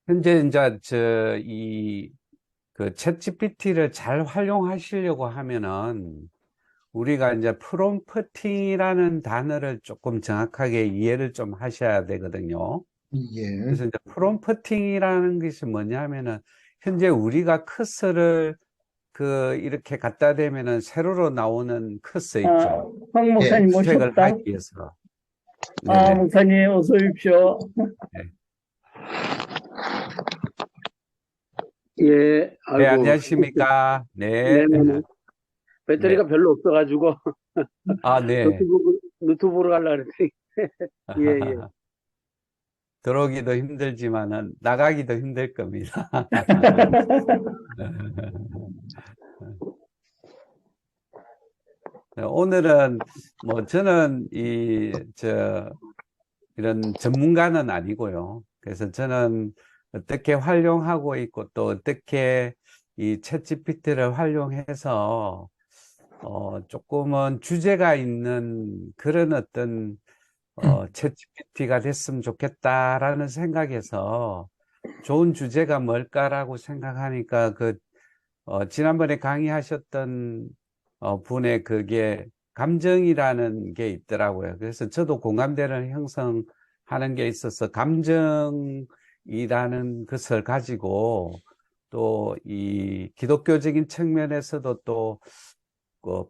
현재 이제 그 챗GPT를 잘 활용하시려고 하면은 우리가 이제 프롬프팅이라는 단어를 조금 정확하게 이해를 좀 하셔야 되거든요. 예, 그래서 이제 프롬프팅이라는 것이 뭐냐면은 현재 우리가 커서를 이렇게 갖다 대면은 세로로 나오는 커서 아, 있죠. 황 예. 목사님 수색을 모셨다. 하기 위해서. 아, 네네. 목사님 어서 오십시오. 네. 예, 네, 아이고, 안녕하십니까. 네. 네네. 네. 배터리가 별로 없어가지고 아, 네. 노트북으로 가려고 그랬더니 예, 예. 들어오기도 힘들지만은 나가기도 힘들 겁니다. 오늘은 뭐 저는 이런 전문가는 아니고요. 그래서 저는 어떻게 활용하고 있고 또 어떻게 이 챗GPT를 활용해서 조금은 주제가 있는 그런 어떤 챗GPT가 됐으면 좋겠다라는 생각에서 좋은 주제가 뭘까라고 생각하니까 지난번에 강의하셨던 분의 그게 감정이라는 게 있더라고요. 그래서 저도 공감대를 형성하는 게 있어서 감정이라는 것을 가지고 또 이 기독교적인 측면에서도 또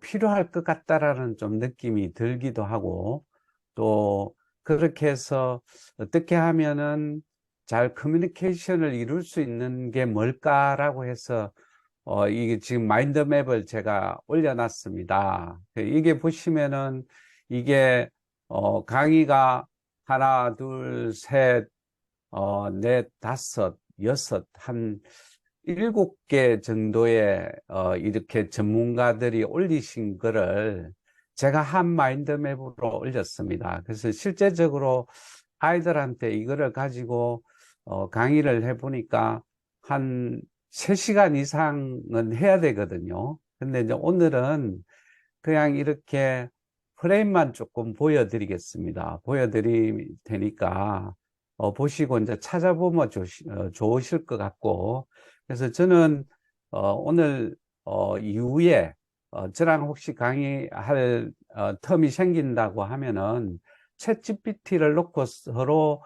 필요할 것 같다라는 좀 느낌이 들기도 하고 또 그렇게 해서 어떻게 하면은 잘 커뮤니케이션을 이룰 수 있는 게 뭘까라고 해서 이게 지금 마인드맵을 제가 올려놨습니다. 이게 보시면은 이게 강의가 하나, 둘, 셋, 넷, 다섯, 여섯, 한 7개 정도의 이렇게 전문가들이 올리신 거를 제가 한 마인드맵으로 올렸습니다. 그래서 실제적으로 아이들한테 이거를 가지고 강의를 해보니까 한 3시간 이상은 해야 되거든요. 근데 이제 오늘은 그냥 이렇게 프레임만 조금 보여드리겠습니다. 보여드릴 테니까 보시고 이제 찾아보면 좋으실 것 같고, 그래서 저는 오늘 이후에 저랑 혹시 강의할 텀이 생긴다고 하면은 챗GPT를 놓고 서로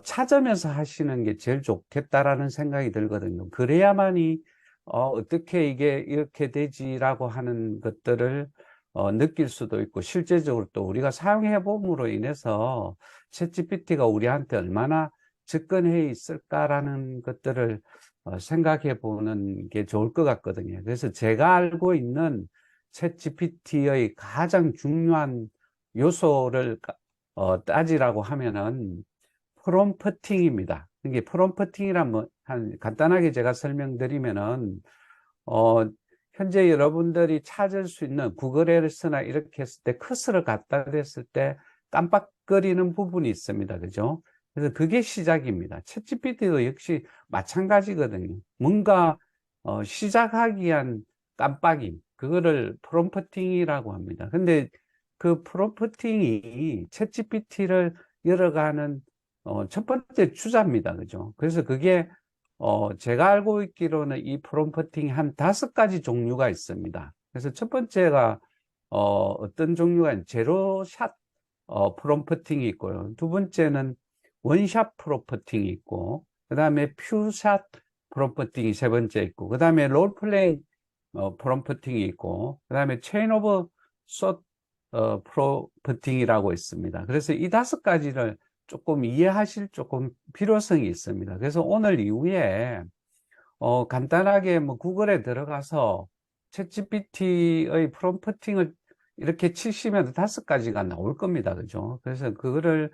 찾으면서 하시는 게 제일 좋겠다라는 생각이 들거든요. 그래야만이 어떻게 이게 이렇게 되지라고 하는 것들을 느낄 수도 있고 실제적으로 또 우리가 사용해 봄으로 인해서 챗GPT가 우리한테 얼마나 접근해 있을까라는 것들을 생각해 보는 게 좋을 것 같거든요. 그래서 제가 알고 있는 챗GPT의 가장 중요한 요소를 따지라고 하면은 프롬프팅입니다. 이게 프롬프팅이란 간단하게 제가 설명드리면은 어, 현재 여러분들이 찾을 수 있는 구글에서나 이렇게 했을 때 커서를 갖다 댔을 때 깜빡거리는 부분이 있습니다. 그죠? 그래서 그게 시작입니다. 챗GPT도 역시 마찬가지거든요. 뭔가 시작하기 위한 깜빡임, 그거를 프롬프팅이라고 합니다. 근데 그 프롬프팅이 챗GPT를 열어가는 첫 번째 주자입니다. 그죠? 그래서 그게 제가 알고 있기로는 이 프롬프팅이 한 5가지 종류가 있습니다. 그래서 첫 번째가 어떤 종류가 제로샷 프롬프팅이 있고요. 두 번째는 원샷 프롬프팅이 있고, 그 다음에 퓨샷 프롬프팅이 세 번째 있고, 그 다음에 롤플레이 프롬프팅이 있고, 그 다음에 체인 오브 숏 프롬프팅이라고 있습니다. 그래서 이 5가지를 조금 이해하실 조금 필요성이 있습니다. 그래서 오늘 이후에 간단하게 뭐 구글에 들어가서 챗GPT의 프롬프팅을 이렇게 치시면 5가지가 나올 겁니다. 그죠? 그래서 그거를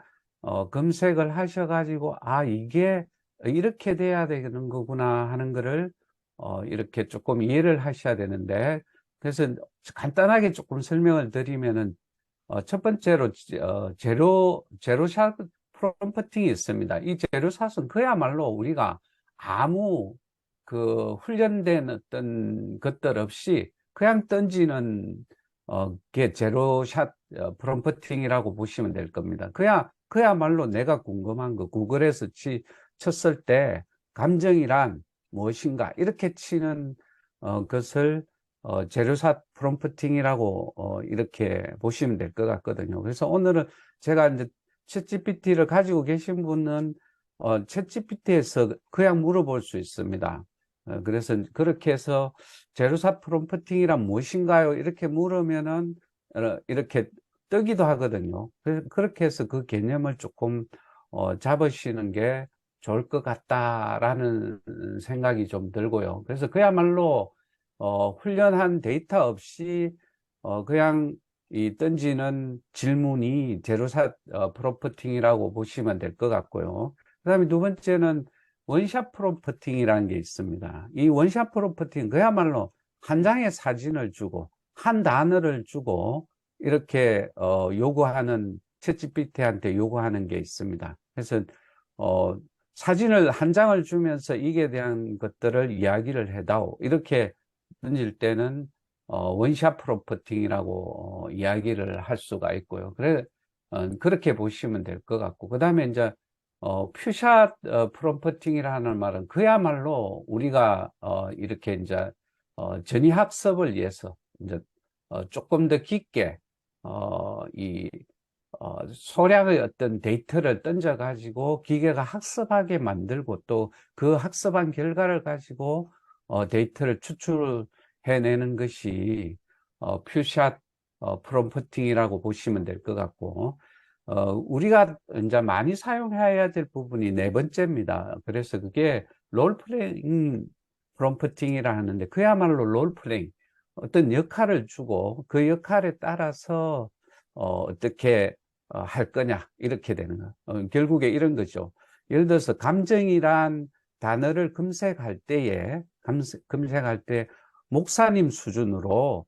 검색을 하셔가지고 아 이게 이렇게 돼야 되는 거구나 하는 거를 이렇게 조금 이해를 하셔야 되는데, 그래서 간단하게 조금 설명을 드리면은 첫 번째로 제로샷 프롬프팅이 있습니다. 이 제로샷은 그야말로 우리가 아무 훈련된 어떤 것들 없이 그냥 던지는 게 제로샷 프롬프팅이라고 보시면 될 겁니다. 그야말로 내가 궁금한 거 구글에서 쳤을 때 감정이란 무엇인가 이렇게 치는 것을 재료사 프롬프팅이라고 이렇게 보시면 될 것 같거든요. 그래서 오늘은 제가 이제 챗GPT를 가지고 계신 분은 챗GPT에서 그냥 물어볼 수 있습니다. 그래서 그렇게 해서 재료사 프롬프팅이란 무엇인가요? 이렇게 물으면은 이렇게 뜨기도 하거든요. 그렇게 해서 그 개념을 조금 잡으시는 게 좋을 것 같다라는 생각이 좀 들고요. 그래서 그야말로 훈련한 데이터 없이 그냥 이 던지는 질문이 제로사 프롬프팅이라고 보시면 될 것 같고요. 그 다음에 두 번째는 원샷 프롬프팅이라는 게 있습니다. 이 원샷 프롬프팅 그야말로 한 장의 사진을 주고 한 단어를 주고 이렇게 요구하는 챗GPT한테 요구하는 게 있습니다. 그래서 사진을 한 장을 주면서 이게 대한 것들을 이야기를 해다오 이렇게 던질 때는 원샷 프롬프팅이라고 이야기를 할 수가 있고요. 그렇게 보시면 될 것 같고, 그 다음에 이제 퓨샷 프롬프팅이라는 말은 그야말로 우리가 이렇게 이제 전위 학습을 위해서 이제 조금 더 깊게 이 소량의 어떤 데이터를 던져 가지고 기계가 학습하게 만들고 또 그 학습한 결과를 가지고 데이터를 추출해내는 것이 퓨샷 프롬프팅이라고 보시면 될 것 같고, 우리가 이제 많이 사용해야 될 부분이 네 번째입니다. 그래서 그게 롤플레잉 프롬프팅이라 하는데 그야말로 롤플레잉 어떤 역할을 주고 그 역할에 따라서 어떻게 할 거냐 이렇게 되는 거. 결국에 이런 거죠. 예를 들어서 감정이란 단어를 검색할 때에 검색할 때 목사님 수준으로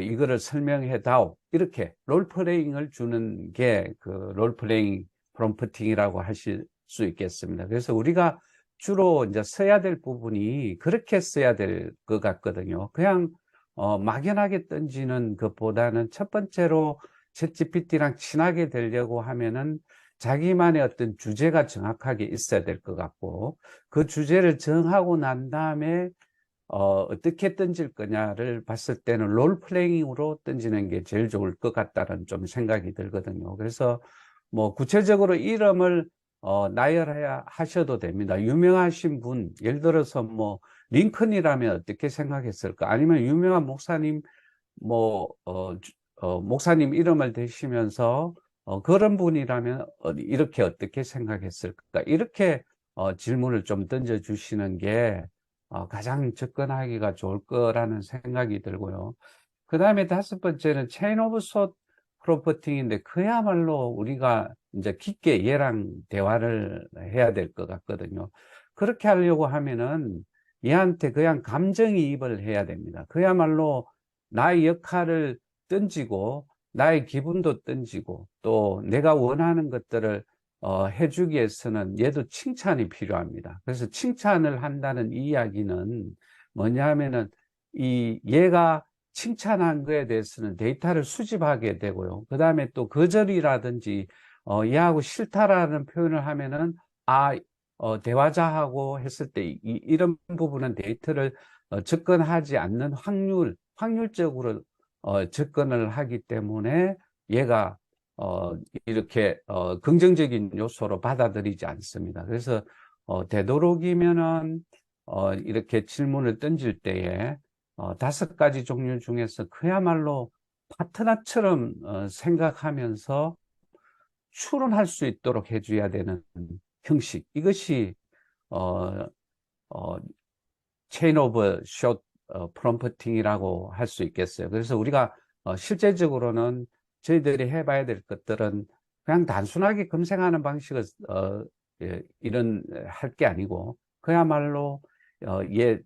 이거를 설명해 다오 이렇게 롤플레잉을 주는 게 그 롤플레잉 프롬프팅이라고 하실 수 있겠습니다. 그래서 우리가 주로 이제 써야 될 부분이 그렇게 써야 될 것 같거든요. 그냥 막연하게 던지는 것보다는 첫 번째로 챗GPT랑 친하게 되려고 하면은 자기만의 어떤 주제가 정확하게 있어야 될 것 같고, 그 주제를 정하고 난 다음에 어떻게 던질 거냐를 봤을 때는 롤플레잉으로 던지는 게 제일 좋을 것 같다는 좀 생각이 들거든요. 그래서 뭐 구체적으로 이름을 나열해야 하셔도 됩니다. 유명하신 분, 예를 들어서 뭐 링컨이라면 어떻게 생각했을까? 아니면 유명한 목사님 뭐 목사님 이름을 대시면서 그런 분이라면 이렇게 어떻게 생각했을까? 이렇게 질문을 좀 던져 주시는 게 가장 접근하기가 좋을 거라는 생각이 들고요. 그 다음에 다섯 번째는 체인 오브 소 프로퍼팅인데 그야말로 우리가 이제 깊게 얘랑 대화를 해야 될 것 같거든요. 그렇게 하려고 하면은 얘한테 그냥 감정이입을 해야 됩니다. 그야말로 나의 역할을 던지고 나의 기분도 던지고 또 내가 원하는 것들을 해주기 위해서는 얘도 칭찬이 필요합니다. 그래서 칭찬을 한다는 이야기는 뭐냐 하면은 이 얘가 칭찬한 거에 대해서는 데이터를 수집하게 되고요. 그 다음에 또 거절이라든지 얘하고 싫다라는 표현을 하면은 대화자하고 했을 때 이런 부분은 데이터를 접근하지 않는 확률적으로 접근을 하기 때문에 얘가 이렇게 긍정적인 요소로 받아들이지 않습니다. 그래서 되도록이면은 이렇게 질문을 던질 때에 다섯 가지 종류 중에서 그야말로 파트너처럼 생각하면서 추론할 수 있도록 해줘야 되는 형식. 이것이 어, 어, 체인 오브 숏 프롬프팅이라고 할 수 있겠어요. 그래서 우리가 실제적으로는 저희들이 해봐야 될 것들은 그냥 단순하게 검색하는 방식을 이런 할 게 아니고 그야말로 챗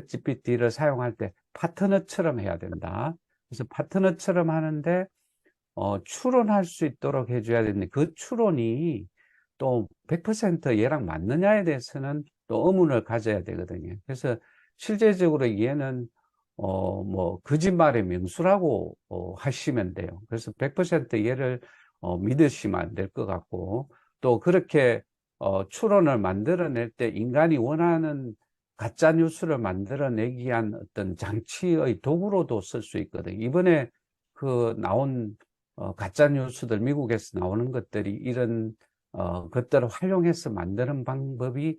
GPT를 사용할 때 파트너처럼 해야 된다. 그래서 파트너처럼 하는데 추론할 수 있도록 해줘야 되는데 그 추론이 또 100% 얘랑 맞느냐에 대해서는 또 의문을 가져야 되거든요. 그래서 실제적으로 얘는 뭐 거짓말의 명수라고 하시면 돼요. 그래서 100% 얘를 믿으시면 안 될 것 같고 또 그렇게 추론을 만들어낼 때 인간이 원하는 가짜 뉴스를 만들어내기 위한 어떤 장치의 도구로도 쓸 수 있거든요. 이번에 그 나온 가짜 뉴스들, 미국에서 나오는 것들이 이런 것들을 활용해서 만드는 방법이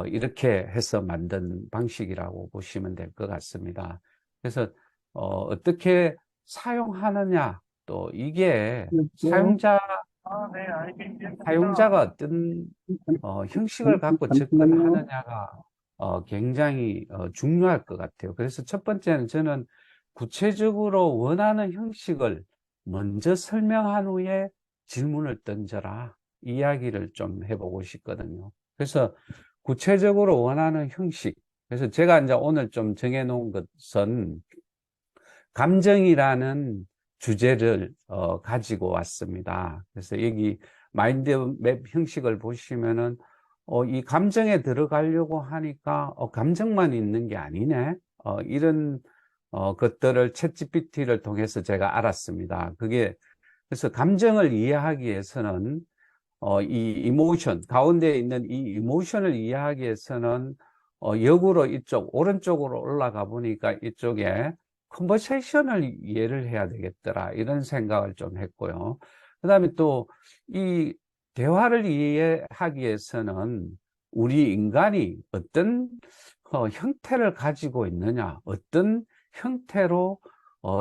이렇게 해서 만든 방식이라고 보시면 될 것 같습니다. 그래서 어떻게 사용하느냐, 또 이게 여보세요? 사용자가 어떤 형식을 갖고 잠깐만요. 접근하느냐가 굉장히 중요할 것 같아요. 그래서 첫 번째는 저는 구체적으로 원하는 형식을 먼저 설명한 후에 질문을 던져라. 이야기를 좀 해보고 싶거든요. 그래서 구체적으로 원하는 형식. 그래서 제가 이제 오늘 좀 정해놓은 것은 감정이라는 주제를 가지고 왔습니다. 그래서 여기 마인드맵 형식을 보시면은 이 감정에 들어가려고 하니까 감정만 있는 게 아니네. 이런 것들을 챗GPT를 통해서 제가 알았습니다. 그게 그래서 감정을 이해하기 위해서는 이 이모션 가운데 있는 이 이모션을 이해하기 위해서는 역으로 이쪽 오른쪽으로 올라가 보니까 이쪽에 컨버세이션을 이해를 해야 되겠더라 이런 생각을 좀 했고요. 그 다음에 또 이 대화를 이해하기 위해서는 우리 인간이 어떤 형태를 가지고 있느냐, 어떤 형태로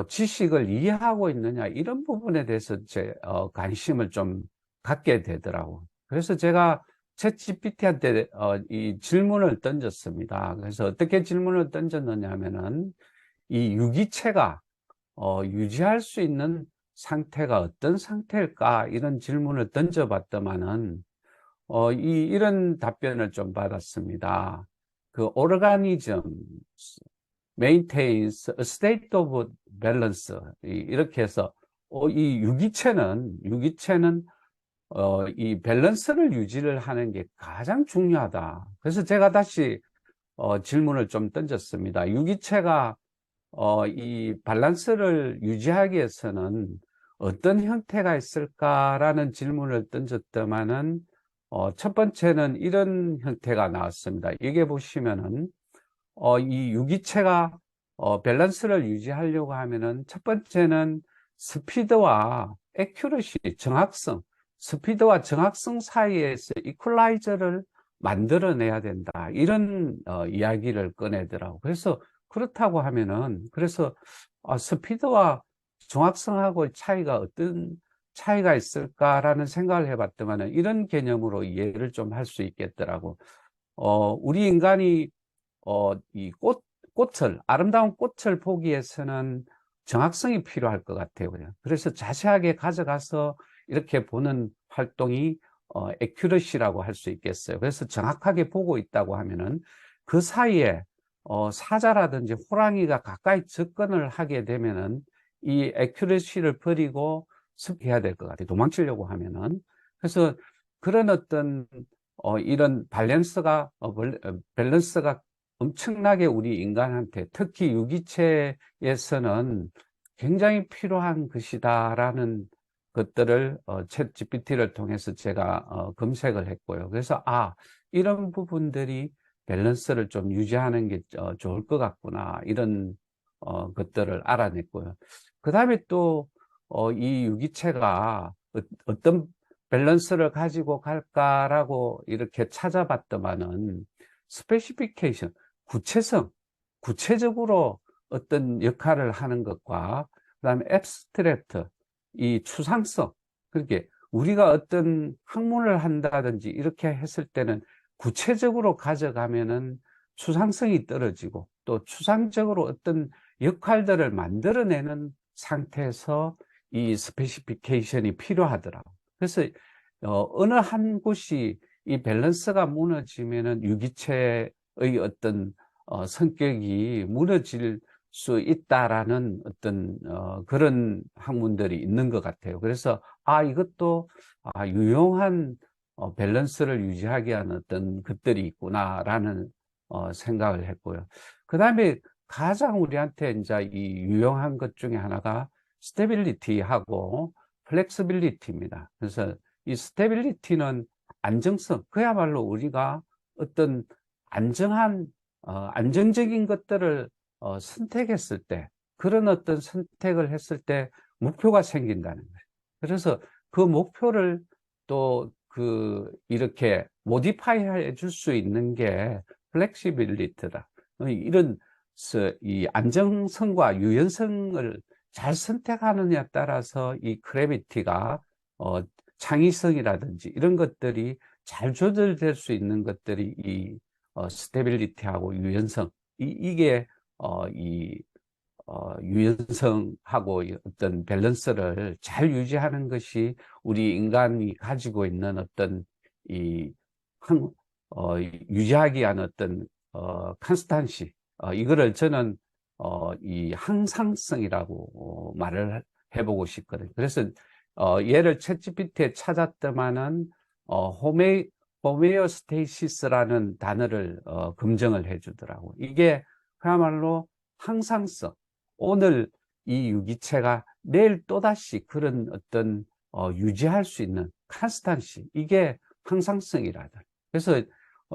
지식을 이해하고 있느냐 이런 부분에 대해서 제 관심을 좀 갖게 되더라고. 그래서 제가 챗GPT한테 이 질문을 던졌습니다. 그래서 어떻게 질문을 던졌느냐 하면은 이 유기체가 유지할 수 있는 상태가 어떤 상태일까 이런 질문을 던져봤더만은 이런 답변을 좀 받았습니다. 그 organism maintains a state of balance 이렇게 해서 이 유기체는 이 밸런스를 유지를 하는 게 가장 중요하다. 그래서 제가 다시 질문을 좀 던졌습니다. 유기체가 이 밸런스를 유지하기 위해서는 어떤 형태가 있을까라는 질문을 던졌더만은 첫 번째는 이런 형태가 나왔습니다. 이게 보시면은 이 유기체가 밸런스를 유지하려고 하면은 첫 번째는 스피드와 액큐러시, 정확성, 스피드와 정확성 사이에서 이퀄라이저를 만들어내야 된다. 이런 이야기를 꺼내더라고. 그래서 그렇다고 하면은 그래서 스피드와 정확성하고 차이가 어떤 차이가 있을까라는 생각을 해봤더만은 이런 개념으로 이해를 좀 할 수 있겠더라고. 우리 인간이 이 꽃을, 아름다운 꽃을 보기 위해서는 정확성이 필요할 것 같아요. 그래서 자세하게 가져가서 이렇게 보는 활동이 액큐러시라고 할 수 있겠어요. 그래서 정확하게 보고 있다고 하면은 그 사이에 사자라든지 호랑이가 가까이 접근을 하게 되면은 이 액큐러시를 버리고 습해야 될 것 같아요. 도망치려고 하면은. 그래서 그런 어떤 이런 밸런스가 엄청나게 우리 인간한테 특히 유기체에서는 굉장히 필요한 것이다라는 것들을 챗 GPT를 통해서 제가 검색을 했고요. 그래서 이런 부분들이 밸런스를 좀 유지하는 게 좋을 것 같구나 이런 것들을 알아냈고요. 그 다음에 또 이 유기체가 어떤 밸런스를 가지고 갈까라고 이렇게 찾아봤더만은 스페시피케이션, 구체성, 구체적으로 어떤 역할을 하는 것과 그다음에 앱스트랙트, 이 추상성, 그렇게 우리가 어떤 학문을 한다든지 이렇게 했을 때는 구체적으로 가져가면은 추상성이 떨어지고 또 추상적으로 어떤 역할들을 만들어내는 상태에서 이 스페시피케이션이 필요하더라고. 그래서 어느 한 곳이 이 밸런스가 무너지면은 유기체의 어떤 성격이 무너질 수 있다라는 어떤 그런 학문들이 있는 것 같아요. 그래서 이것도 유용한 밸런스를 유지하기 위한 어떤 것들이 있구나라는 생각을 했고요. 그 다음에 가장 우리한테 이제 이 유용한 것 중에 하나가 스테빌리티하고 플렉시빌리티입니다. 그래서 이 스테빌리티는 안정성, 그야말로 우리가 어떤 안정적인 것들을 선택했을 때, 그런 어떤 선택을 했을 때 목표가 생긴다는 거예요. 그래서 그 목표를 또 이렇게 모디파이 해줄 수 있는 게 플렉시빌리티다. 이런 이 안정성과 유연성을 잘 선택하느냐에 따라서 이 크래비티가 창의성이라든지 이런 것들이 잘 조절될 수 있는 것들이 이 스테빌리티하고 유연성, 이게 이 유연성하고 어떤 밸런스를 잘 유지하는 것이 우리 인간이 가지고 있는 어떤 이 항, 유지하기 위한 어떤 컨스탄시, 이거를 저는 이 항상성이라고 말을 해보고 싶거든요. 그래서 얘를 챗GPT에 찾았더만은 호메오스테이시스라는 단어를 검증을 해주더라고. 이게 그야말로 항상성. 오늘 이 유기체가 내일 또다시 그런 어떤 유지할 수 있는 컨스탄시, 이게 항상성이라다. 그래서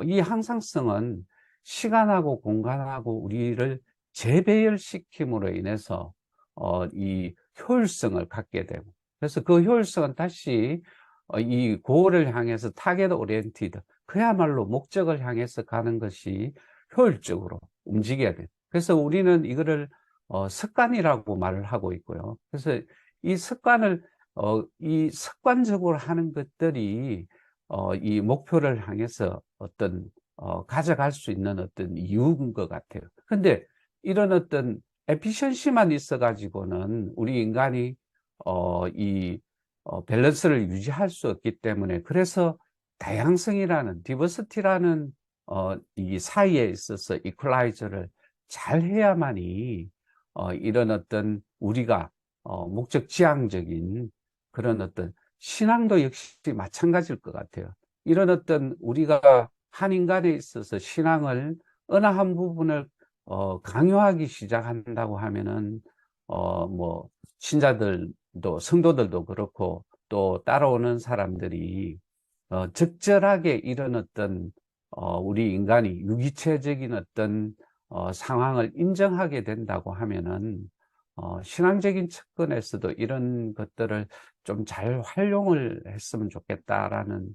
이 항상성은 시간하고 공간하고 우리를 재배열시킴으로 인해서 이 효율성을 갖게 되고, 그래서 그 효율성은 다시 이 고를 향해서 타겟 오리엔티드, 그야말로 목적을 향해서 가는 것이 효율적으로 움직여야 돼요. 그래서 우리는 이거를 습관이라고 말을 하고 있고요. 그래서 이 이 습관적으로 하는 것들이 이 목표를 향해서 어떤 가져갈 수 있는 어떤 이유인 것 같아요. 근데 이런 어떤 에피션시만 있어 가지고는 우리 인간이 이 밸런스를 유지할 수 없기 때문에, 그래서 다양성이라는 디버시티라는 이 사이에 있어서 이퀄라이저를 잘 해야만이 이런 어떤 우리가 목적 지향적인 그런 어떤 신앙도 역시 마찬가지일 것 같아요. 이런 어떤 우리가 한 인간에 있어서 신앙을 어느 한 부분을 강요하기 시작한다고 하면은 뭐 신자들도 성도들도 그렇고 또 따라오는 사람들이 적절하게 이런 어떤 우리 인간이 유기체적인 어떤 상황을 인정하게 된다고 하면은 신앙적인 측면에서도 이런 것들을 좀 잘 활용을 했으면 좋겠다라는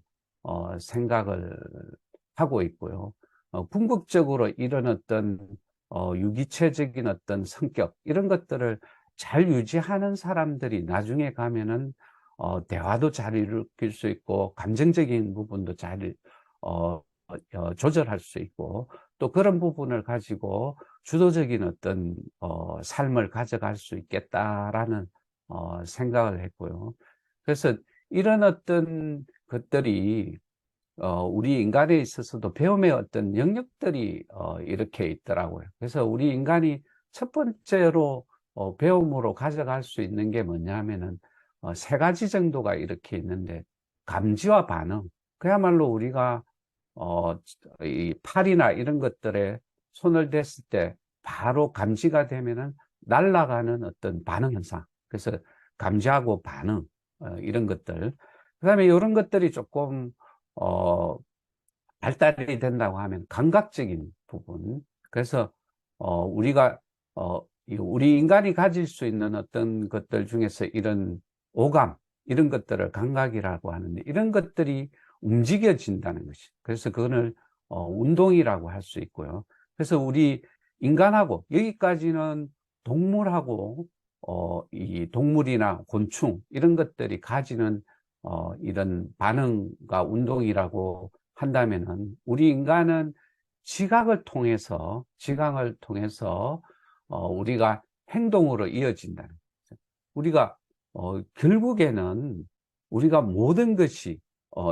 생각을 하고 있고요. 궁극적으로 이런 어떤 유기체적인 어떤 성격, 이런 것들을 잘 유지하는 사람들이 나중에 가면은 대화도 잘 일으킬 수 있고 감정적인 부분도 잘 조절할 수 있고, 또 그런 부분을 가지고 주도적인 어떤 삶을 가져갈 수 있겠다라는 생각을 했고요. 그래서 이런 어떤 것들이 우리 인간에 있어서도 배움의 어떤 영역들이 이렇게 있더라고요. 그래서 우리 인간이 첫 번째로 배움으로 가져갈 수 있는 게 뭐냐 하면은 세 가지 정도가 이렇게 있는데, 감지와 반응, 그야말로 우리가 이 팔이나 이런 것들에 손을 댔을 때 바로 감지가 되면은 날아가는 어떤 반응 현상. 그래서 감지하고 반응, 이런 것들. 그 다음에 이런 것들이 조금 발달이 된다고 하면 감각적인 부분. 그래서 우리가 우리 인간이 가질 수 있는 어떤 것들 중에서 이런 오감, 이런 것들을 감각이라고 하는데, 이런 것들이 움직여진다는 것이. 그래서 그거를 운동이라고 할 수 있고요. 그래서 우리 인간하고, 여기까지는 동물하고 이 동물이나 곤충 이런 것들이 가지는 이런 반응과 운동이라고 한다면은, 우리 인간은 지각을 통해서 우리가 행동으로 이어진다는 거죠. 우리가 결국에는 우리가 모든 것이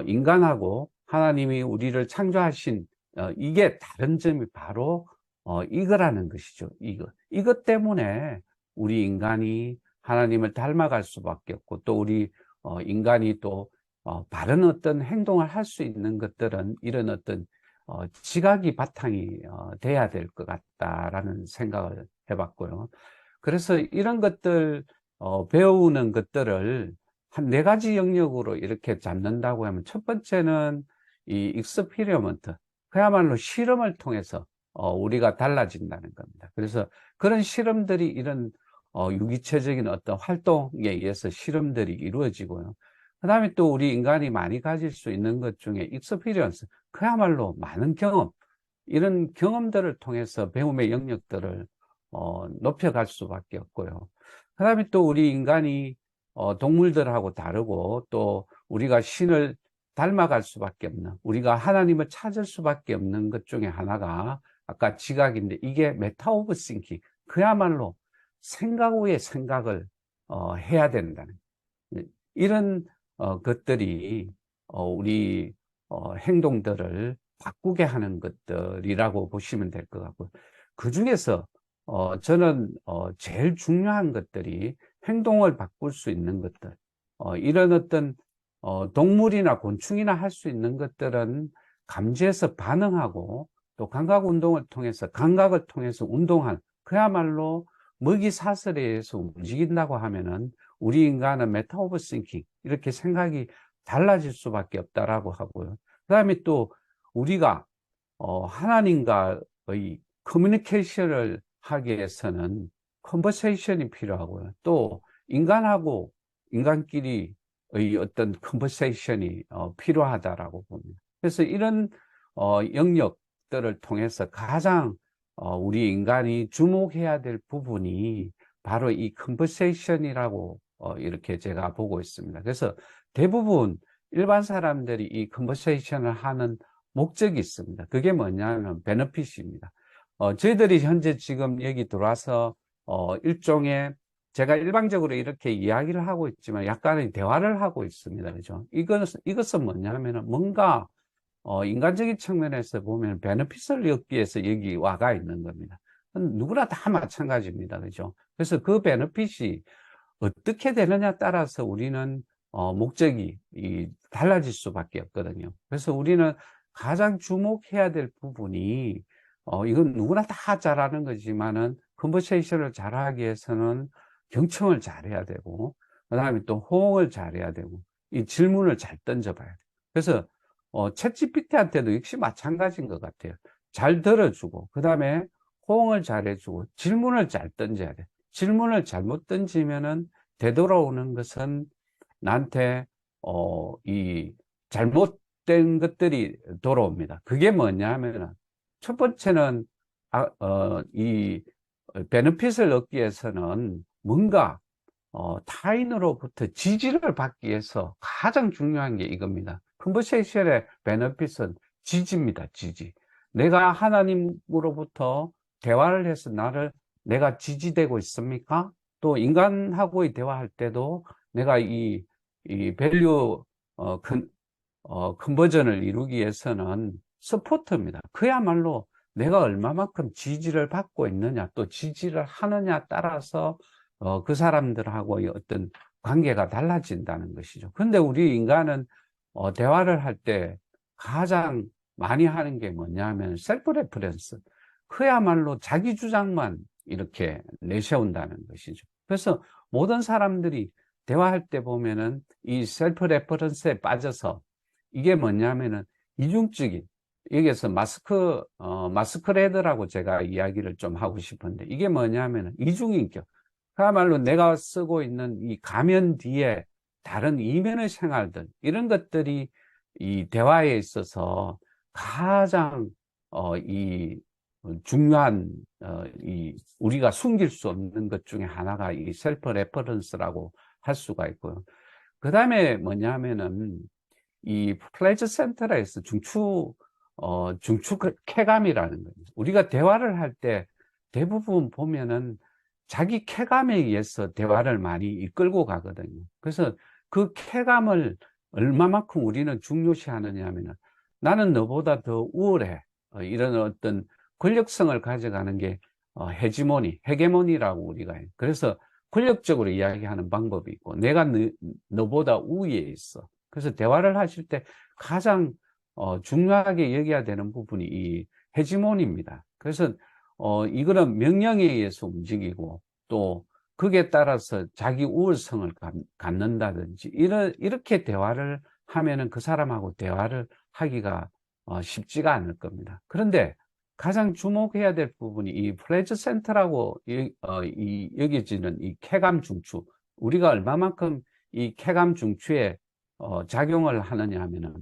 인간하고 하나님이 우리를 창조하신 이게 다른 점이 바로 이거라는 것이죠. 이것 때문에 우리 인간이 하나님을 닮아갈 수밖에 없고, 또 우리 인간이 또 바른 어떤 행동을 할 수 있는 것들은 이런 어떤 지각이 바탕이 돼야 될 것 같다라는 생각을 해봤고요. 그래서 이런 것들 배우는 것들을 한 네 가지 영역으로 이렇게 잡는다고 하면, 첫 번째는 이 익스피리먼트, 그야말로 실험을 통해서 우리가 달라진다는 겁니다. 그래서 그런 실험들이 이런 유기체적인 어떤 활동에 의해서 실험들이 이루어지고요. 그 다음에 또 우리 인간이 많이 가질 수 있는 것 중에 익스피리언스, 그야말로 많은 경험, 이런 경험들을 통해서 배움의 영역들을 높여갈 수밖에 없고요. 그 다음에 또 우리 인간이 동물들하고 다르고 또 우리가 신을 닮아갈 수밖에 없는, 우리가 하나님을 찾을 수밖에 없는 것 중에 하나가 아까 지각인데, 이게 메타 오브 싱킹, 그야말로 생각 후에 생각을 해야 된다는, 이런 것들이 우리 행동들을 바꾸게 하는 것들이라고 보시면 될 것 같고요. 그 중에서 저는 제일 중요한 것들이 행동을 바꿀 수 있는 것들, 이런 어떤 동물이나 곤충이나 할 수 있는 것들은 감지해서 반응하고, 또 감각 운동을 통해서, 감각을 통해서 운동한, 그야말로 먹이 사슬에 의해서 움직인다고 하면은 우리 인간은 메타 오브 싱킹, 이렇게 생각이 달라질 수밖에 없다라고 하고요. 그 다음에 또 우리가 하나님과의 커뮤니케이션을 하기 위해서는 컨버세이션이 필요하고요. 또 인간하고 인간끼리의 어떤 컨버세이션이 필요하다라고 봅니다. 그래서 이런 영역들을 통해서 가장 우리 인간이 주목해야 될 부분이 바로 이 컨버세이션이라고 이렇게 제가 보고 있습니다. 그래서 대부분 일반 사람들이 이 컨버세이션을 하는 목적이 있습니다. 그게 뭐냐면 베너핏입니다. 저희들이 현재 지금 여기 들어와서 일종의, 제가 일방적으로 이렇게 이야기를 하고 있지만 약간의 대화를 하고 있습니다. 그죠? 이것은 뭐냐면 뭔가 인간적인 측면에서 보면 베너핏을 얻기 위해서 여기 와가 있는 겁니다. 누구나 다 마찬가지입니다. 그죠? 그래서 그 베너핏이 어떻게 되느냐 따라서 우리는 목적이 달라질 수밖에 없거든요. 그래서 우리는 가장 주목해야 될 부분이, 이건 누구나 다 잘하는 거지만은 컨버세이션을 잘하기 위해서는 경청을 잘해야 되고, 그 다음에 또 호응을 잘해야 되고, 이 질문을 잘 던져봐야 돼요. 그래서 챗GPT한테도 역시 마찬가지인 것 같아요. 잘 들어주고, 그 다음에 호응을 잘해주고, 질문을 잘 던져야 돼. 질문을 잘못 던지면은 되돌아오는 것은 나한테 이 잘못된 것들이 돌아옵니다. 그게 뭐냐면은, 첫 번째는 이 베네핏을 얻기 위해서는 뭔가 타인으로부터 지지를 받기 위해서 가장 중요한 게 이겁니다. 컨버세이션의 베네핏은 지지입니다. 지지. 내가 하나님으로부터 대화를 해서 내가 지지되고 있습니까? 또 인간하고의 대화할 때도 내가 이 밸류 컨버전을 이루기 위해서는 서포트입니다. 그야말로 내가 얼마만큼 지지를 받고 있느냐, 또 지지를 하느냐 따라서 그 사람들하고의 어떤 관계가 달라진다는 것이죠. 근데 우리 인간은 대화를 할 때 가장 많이 하는 게 뭐냐면 셀프 레퍼런스, 그야말로 자기 주장만 이렇게 내세운다는 것이죠. 그래서 모든 사람들이 대화할 때 보면은 이 셀프 레퍼런스에 빠져서, 이게 뭐냐면은 이중적인, 여기에서 마스크레드라고 제가 이야기를 좀 하고 싶은데, 이게 뭐냐면은 이중인격, 그야말로 내가 쓰고 있는 이 가면 뒤에 다른 이면의 생활들, 이런 것들이 이 대화에 있어서 가장 이 중요한 이 우리가 숨길 수 없는 것 중에 하나가 이 셀프 레퍼런스라고 할 수가 있고요. 그 다음에 뭐냐면은 이 플레저 센터에서 중추 쾌감이라는 거예요. 우리가 대화를 할 때 대부분 보면은 자기 쾌감에 의해서 대화를 많이 이끌고 가거든요. 그래서 그 쾌감을 얼마만큼 우리는 중요시 하느냐 하면은, 나는 너보다 더 우월해. 이런 어떤 권력성을 가져가는 게 헤게모니라고 우리가 해요. 그래서 권력적으로 이야기하는 방법이 있고, 내가 너보다 우위에 있어. 그래서 대화를 하실 때 가장 중요하게 여겨야 되는 부분이 이 헤지모니입니다. 그래서 이거는 명령에 의해서 움직이고, 또 거기에 따라서 자기 우월성을 갖는다든지, 이렇게 대화를 하면은 그 사람하고 대화를 하기가 쉽지가 않을 겁니다. 그런데 가장 주목해야 될 부분이 이 플레저 센터라고 여겨지는 이 쾌감 중추, 우리가 얼마만큼 이 쾌감 중추에 작용을 하느냐 하면은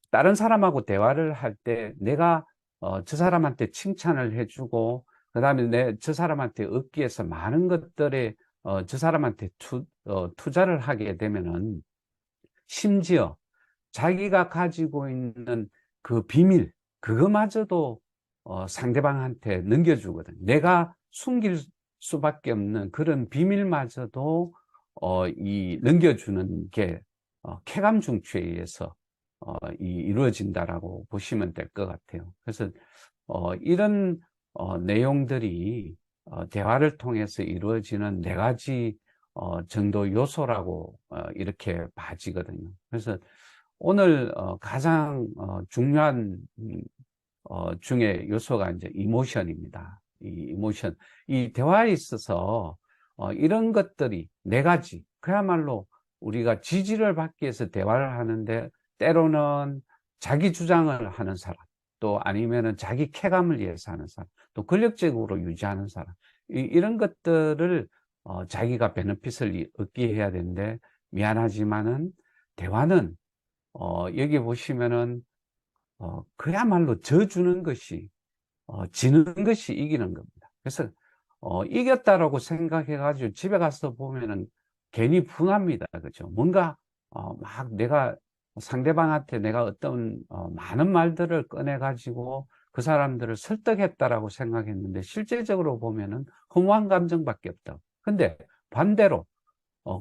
다른 사람하고 대화를 할 때 내가 저 사람한테 칭찬을 해주고 그 다음에 저 사람한테 얻기 위해서 많은 것들에 저 사람한테 투자를 하게 되면은 심지어 자기가 가지고 있는 그 비밀, 그거마저도 상대방한테 넘겨주거든. 내가 숨길 수밖에 없는 그런 비밀마저도 넘겨주는 게 쾌감 중추에 의해서 이루어진다라고 보시면 될 것 같아요. 그래서 이런 내용들이 대화를 통해서 이루어지는 네 가지 정도 요소라고 이렇게 봐지거든요. 그래서 오늘 가장 중요한 중에 요소가 이제 이모션입니다. 이 이모션, 이 대화에 있어서 이런 것들이 네 가지, 그야말로 우리가 지지를 받기 위해서 대화를 하는데 때로는 자기 주장을 하는 사람, 또 아니면은 자기 쾌감을 위해서 하는 사람, 또 권력적으로 유지하는 사람, 이런 것들을 자기가 베네핏을 얻게 해야 되는데 미안하지만은 대화는 여기 보시면은 그야말로 져주는 것이 지는 것이 이기는 겁니다. 그래서 이겼다라고 생각해 가지고 집에 가서 보면은 괜히 분합니다. 그죠? 뭔가 막 내가 상대방한테 내가 어떤 많은 말들을 꺼내 가지고 그 사람들을 설득했다라고 생각했는데 실제적으로 보면은 허무한 감정밖에 없다. 근데 반대로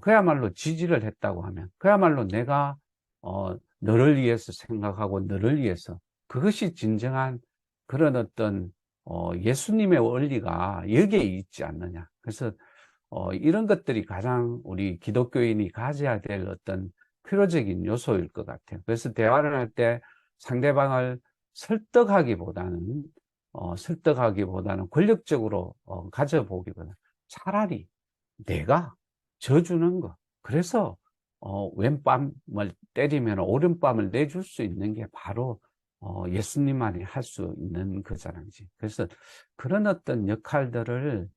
그야말로 지지를 했다고 하면 그야말로 내가 너를 위해서 생각하고 너를 위해서, 그것이 진정한 그런 어떤 예수님의 원리가 여기에 있지 않느냐. 그래서 이런 것들이 가장 우리 기독교인이 가져야 될 어떤 필요적인 요소일 것 같아요. 그래서 대화를 할 때 상대방을 설득하기보다는 권력적으로 가져보기보다는 차라리 내가 져주는 거. 그래서 왼뺨을 때리면 오른뺨을 내줄 수 있는 게 바로 예수님만이 할 수 있는 거잖아요. 그래서 그런 어떤 역할들을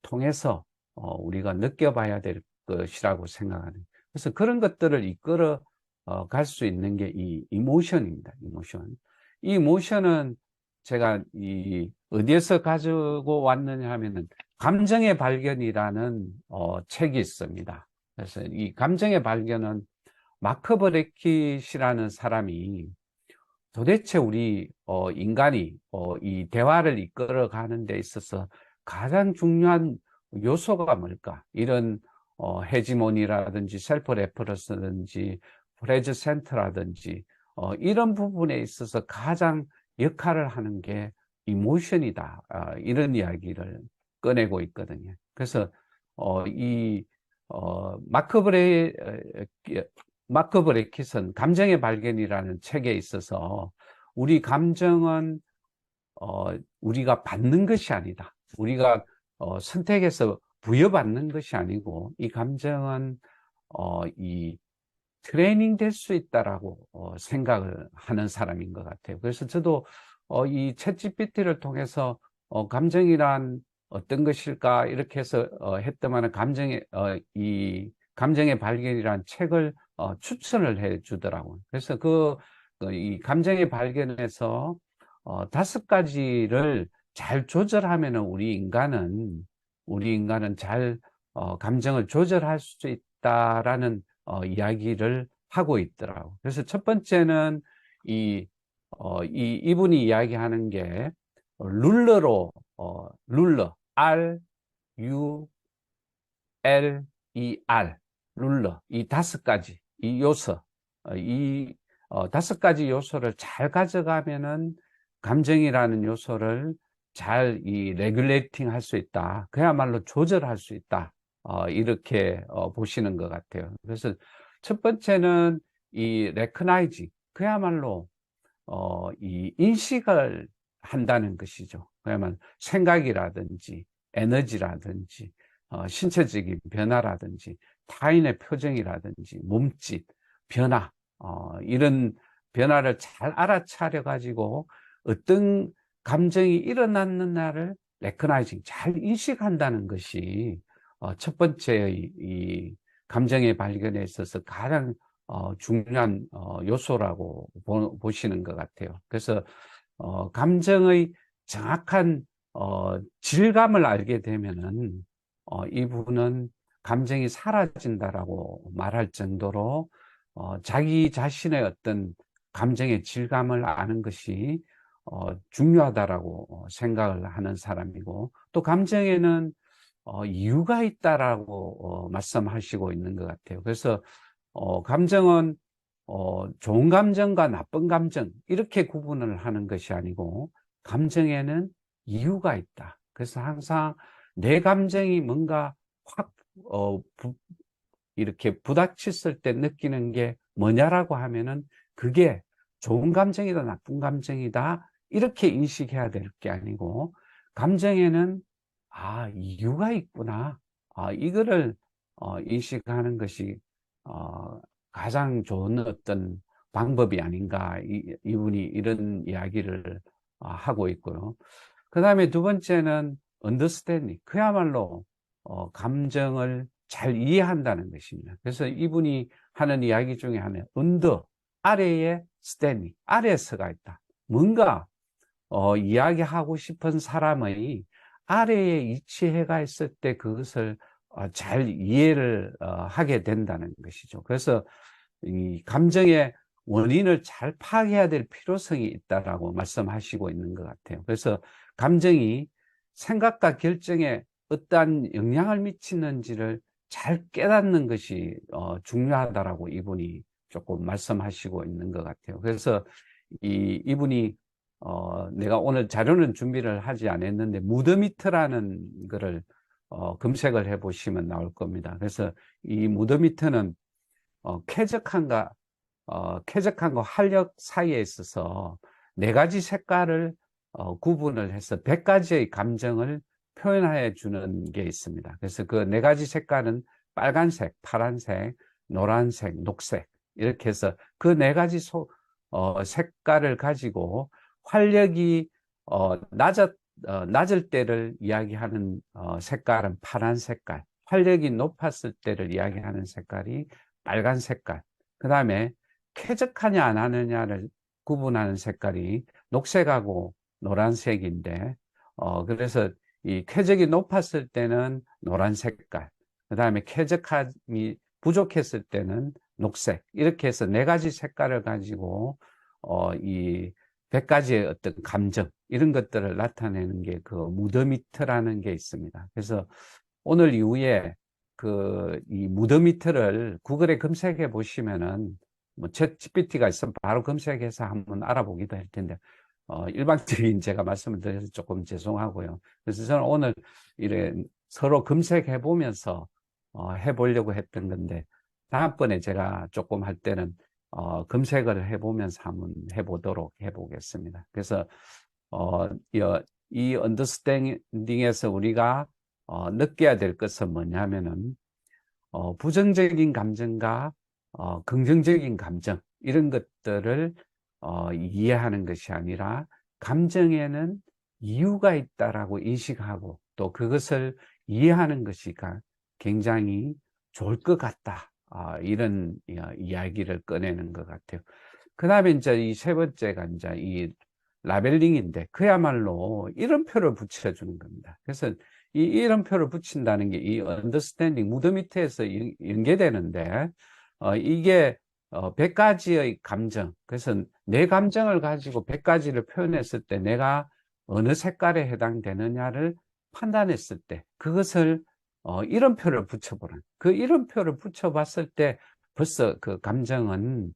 통해서 우리가 느껴봐야 될 것이라고 생각하는. 그래서 그런 것들을 이끌어 갈 수 있는 게 이 이모션입니다. 이모션. 이 이모션은 제가 어디에서 가지고 왔느냐 하면은 감정의 발견이라는 책이 있습니다. 그래서 이 감정의 발견은 마크 브레킷이라는 사람이 도대체 우리 인간이 이 대화를 이끌어 가는 데 있어서 가장 중요한 요소가 뭘까? 이런 헤지모니라든지 셀프 레퍼런스라든지 프레즈 센터라든지 이런 부분에 있어서 가장 역할을 하는 게 이모션이다. 이런 이야기를 꺼내고 있거든요. 그래서 이 마크 브레킷은 감정의 발견이라는 책에 있어서 우리 감정은 우리가 받는 것이 아니다. 우리가 선택해서 부여받는 것이 아니고 이 감정은 이 트레이닝 될 수 있다라고 생각을 하는 사람인 것 같아요. 그래서 저도 이 챗GPT를 통해서 감정이란 어떤 것일까 이렇게 해서 했더만은 이 감정의 발견이란 책을 추천을 해 주더라고요. 그래서 이 감정의 발견에서 5가지를 잘 조절하면은 우리 인간은 잘 감정을 조절할 수 있다라는 이야기를 하고 있더라고요. 그래서 첫 번째는 이분이 이야기하는 게 룰러, RULER, 룰러, 이 5가지, 이 요소, 이 5가지 요소를 잘 가져가면은 감정이라는 요소를 잘 레귤레이팅 할 수 있다. 그야말로 조절할 수 있다. 이렇게 보시는 것 같아요. 그래서 첫 번째는 이 레커나이징, 그야말로 이 인식을 한다는 것이죠. 그야말로 생각이라든지 에너지라든지 신체적인 변화라든지 타인의 표정이라든지 몸짓, 변화, 이런 변화를 잘 알아차려 가지고 어떤 감정이 일어났느냐를 레커나이징, 잘 인식한다는 것이 첫 번째의 이 감정의 발견에 있어서 가장 중요한 요소라고 보시는 것 같아요. 그래서 감정의 정확한 질감을 알게 되면은 이분은 감정이 사라진다라고 말할 정도로 자기 자신의 어떤 감정의 질감을 아는 것이 중요하다라고 생각을 하는 사람이고, 또 감정에는 이유가 있다라고 말씀하시고 있는 것 같아요. 그래서 감정은 좋은 감정과 나쁜 감정 이렇게 구분을 하는 것이 아니고, 감정에는 이유가 있다. 그래서 항상 내 감정이 뭔가 확 이렇게 부닥쳤을 때 느끼는 게 뭐냐라고 하면은, 그게 좋은 감정이다 나쁜 감정이다 이렇게 인식해야 될 게 아니고, 감정에는 이유가 있구나, 이거를 인식하는 것이 가장 좋은 어떤 방법이 아닌가, 이분이 이런 이야기를 하고 있고요. 그 다음에 두 번째는 understanding, 그야말로 감정을 잘 이해한다는 것입니다. 그래서 이분이 하는 이야기 중에 하나는 under, 아래에 standing, 아래에 서가 있다. 뭔가 이야기하고 싶은 사람의 아래에 위치해가 있을 때 그것을 잘 이해를 하게 된다는 것이죠. 그래서 이 감정의 원인을 잘 파악해야 될 필요성이 있다라고 말씀하시고 있는 것 같아요. 그래서 감정이 생각과 결정에 어떠한 영향을 미치는지를 잘 깨닫는 것이 중요하다라고 이분이 조금 말씀하시고 있는 것 같아요. 그래서 이분이 내가 오늘 자료는 준비를 하지 않았는데, 무드미터라는 거를 검색을 해 보시면 나올 겁니다. 그래서 이 무드미터는 쾌적함과 활력 사이에 있어서 네 가지 색깔을 구분을 해서 100가지의 감정을 표현해 주는 게 있습니다. 그래서 그 네 가지 색깔은 빨간색, 파란색, 노란색, 녹색, 이렇게 해서 그 네 가지 색깔을 가지고 활력이 낮을 때를 이야기하는 색깔은 파란 색깔, 활력이 높았을 때를 이야기하는 색깔이 빨간 색깔, 그 다음에 쾌적하냐 안 하느냐를 구분하는 색깔이 녹색하고 노란색인데, 그래서 이 쾌적이 높았을 때는 노란 색깔, 그 다음에 쾌적함이 부족했을 때는 녹색, 이렇게 해서 네 가지 색깔을 가지고 이 100가지의 어떤 감정, 이런 것들을 나타내는 게 그 무더미터라는 게 있습니다. 그래서 오늘 이후에 이 무더미터를 구글에 검색해 보시면은, 챗 GPT가 있으면 바로 검색해서 한번 알아보기도 할 텐데, 일방적인 제가 말씀을 드려서 조금 죄송하고요. 그래서 저는 오늘 이래 서로 검색해 보면서 해보려고 했던 건데, 다음번에 제가 조금 할 때는 검색을 해보면서 한번 해보겠습니다. 그래서 이 언더스탠딩에서 우리가 느껴야 될 것은 뭐냐면은, 부정적인 감정과 긍정적인 감정, 이런 것들을 이해하는 것이 아니라, 감정에는 이유가 있다라고 인식하고 또 그것을 이해하는 것이 굉장히 좋을 것 같다, 이런 이야기를 꺼내는 것 같아요. 그 다음에 이제 이 세 번째가 이제 이 라벨링인데, 그야말로 이름표를 붙여주는 겁니다. 그래서 이 이름표를 붙인다는 게 이 언더스탠딩, 무드 밑에서 연계되는데, 이게 100가지의 감정, 그래서 내 감정을 가지고 100가지를 표현했을 때 내가 어느 색깔에 해당되느냐를 판단했을 때, 그것을 이름표를 붙여보는, 그 이름표를 붙여봤을 때 벌써 그 감정은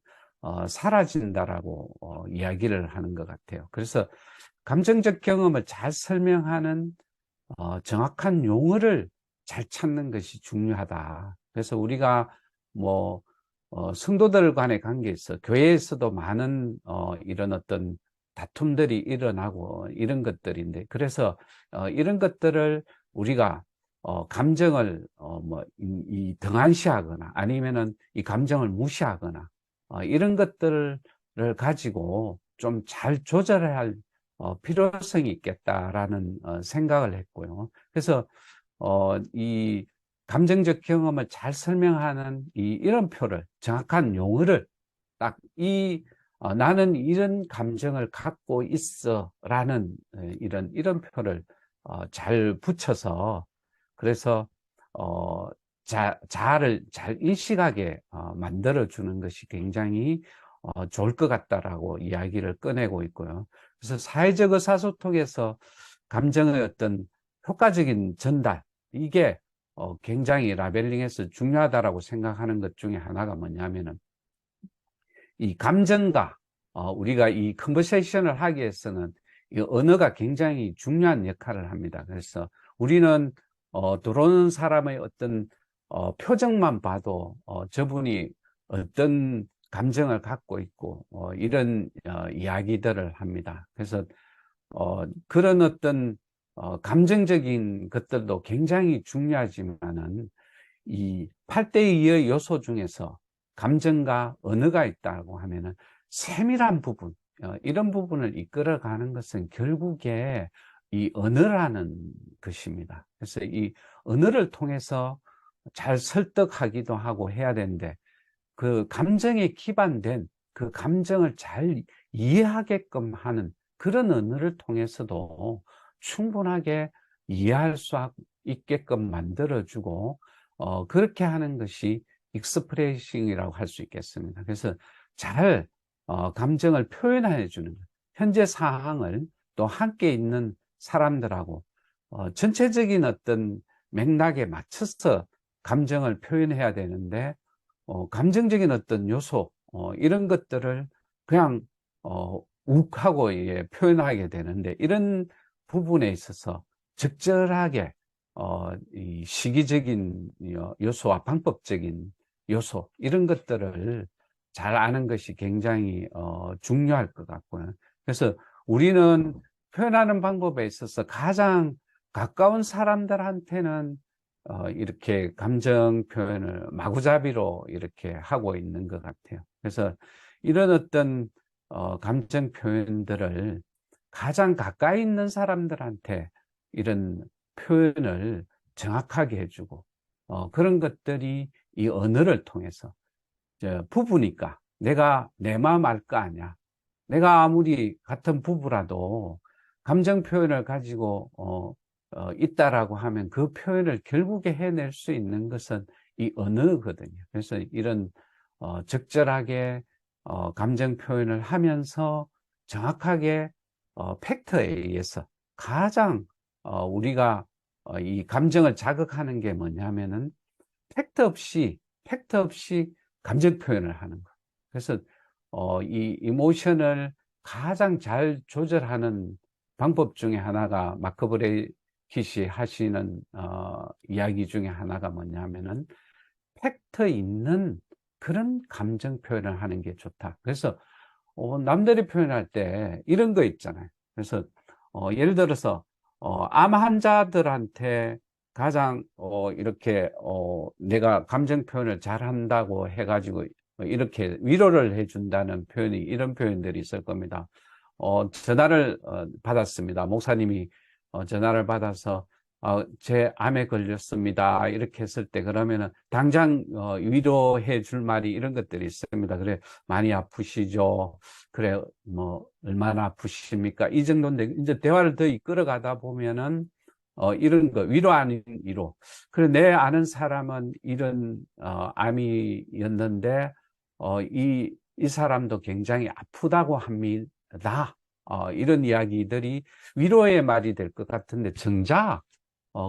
사라진다라고 이야기를 하는 것 같아요. 그래서 감정적 경험을 잘 설명하는 정확한 용어를 잘 찾는 것이 중요하다. 그래서 우리가 뭐 성도들 간의 관계에서, 교회에서도 많은 이런 어떤 다툼들이 일어나고 이런 것들인데, 그래서 이런 것들을 우리가 감정을 등한시하거나 아니면은 이 감정을 무시하거나 이런 것들을 가지고 좀 잘 조절해야 할 필요성이 있겠다라는 생각을 했고요. 그래서 이 감정적 경험을 잘 설명하는 이 이름표를, 정확한 용어를 딱 나는 이런 감정을 갖고 있어 라는 이런 이름표를 잘 붙여서, 그래서 자아를 잘 인식하게 만들어 주는 것이 굉장히 좋을 것 같다라고 이야기를 꺼내고 있고요. 그래서 사회적 의사소통에서 감정의 어떤 효과적인 전달, 이게 굉장히 라벨링에서 중요하다라고 생각하는 것 중에 하나가 뭐냐면은, 이 감정과 우리가 이 컨버세이션을 하기 위해서는 이 언어가 굉장히 중요한 역할을 합니다. 그래서 우리는 들어오는 사람의 어떤 표정만 봐도 저분이 어떤 감정을 갖고 있고 이런 이야기들을 합니다. 그래서 그런 어떤 감정적인 것들도 굉장히 중요하지만은, 이 8대2의 요소 중에서 감정과 언어가 있다고 하면은 세밀한 부분, 이런 부분을 이끌어가는 것은 결국에 이 언어라는 것입니다. 그래서 이 언어를 통해서 잘 설득하기도 하고 해야 되는데, 그 감정에 기반된 그 감정을 잘 이해하게끔 하는 그런 언어를 통해서도 충분하게 이해할 수 있게끔 만들어주고, 그렇게 하는 것이 익스프레싱이라고 할 수 있겠습니다. 그래서 잘 감정을 표현해 주는 것, 현재 상황을 또 함께 있는 사람들하고 전체적인 어떤 맥락에 맞춰서 감정을 표현해야 되는데, 감정적인 어떤 요소, 이런 것들을 그냥, 욱하고 표현하게 되는데, 이런 부분에 있어서 적절하게, 이 시기적인 요소와 방법적인 요소, 이런 것들을 잘 아는 것이 굉장히, 중요할 것 같고요. 그래서 우리는 표현하는 방법에 있어서 가장 가까운 사람들한테는 이렇게 감정 표현을 마구잡이로 이렇게 하고 있는 것 같아요. 그래서 이런 어떤 감정 표현들을 가장 가까이 있는 사람들한테 이런 표현을 정확하게 해주고, 그런 것들이 이 언어를 통해서, 부부니까 내가 내 마음 알 거 아니야. 내가 아무리 같은 부부라도 감정 표현을 가지고 있다라고 하면 그 표현을 결국에 해낼 수 있는 것은 이 언어거든요. 그래서 이런 적절하게 감정 표현을 하면서 정확하게 팩트에 의해서 가장 우리가 이 감정을 자극하는 게 뭐냐면은 팩트 없이 감정 표현을 하는 거. 그래서 이 이모션을 가장 잘 조절하는 방법 중에 하나가, 마크 브레이킷이 하시는 이야기 중에 하나가 뭐냐면은 팩트 있는 그런 감정 표현을 하는 게 좋다. 그래서 남들이 표현할 때 이런 거 있잖아요. 그래서 예를 들어서 암 환자들한테 가장 이렇게 내가 감정 표현을 잘한다고 해가지고 이렇게 위로를 해준다는 표현이, 이런 표현들이 있을 겁니다. 전화를 받았습니다. 목사님이 전화를 받아서 제 암에 걸렸습니다, 이렇게 했을 때, 그러면은 당장 위로해 줄 말이 이런 것들이 있습니다. 그래, 많이 아프시죠? 그래, 뭐 얼마나 아프십니까? 이 정도인데, 이제 대화를 더 이끌어가다 보면은 이런 거, 위로 아닌 위로. 그래, 내 아는 사람은 이런 암이었는데 이 사람도 굉장히 아프다고 합니다. 이런 이야기들이 위로의 말이 될 것 같은데, 정작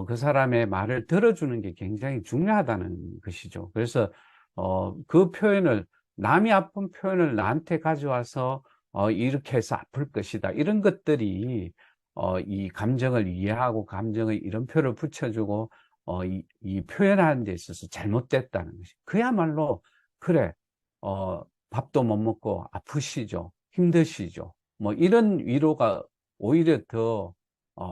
그 사람의 말을 들어주는 게 굉장히 중요하다는 것이죠. 그래서 그 표현을, 남이 아픈 표현을 나한테 가져와서 이렇게 해서 아플 것이다, 이런 것들이 이 감정을 이해하고 감정의 이름표를 붙여주고 이 표현하는 데 있어서 잘못됐다는 것이, 그야말로 그래, 밥도 못 먹고 아프시죠, 힘드시죠, 뭐 이런 위로가 오히려 더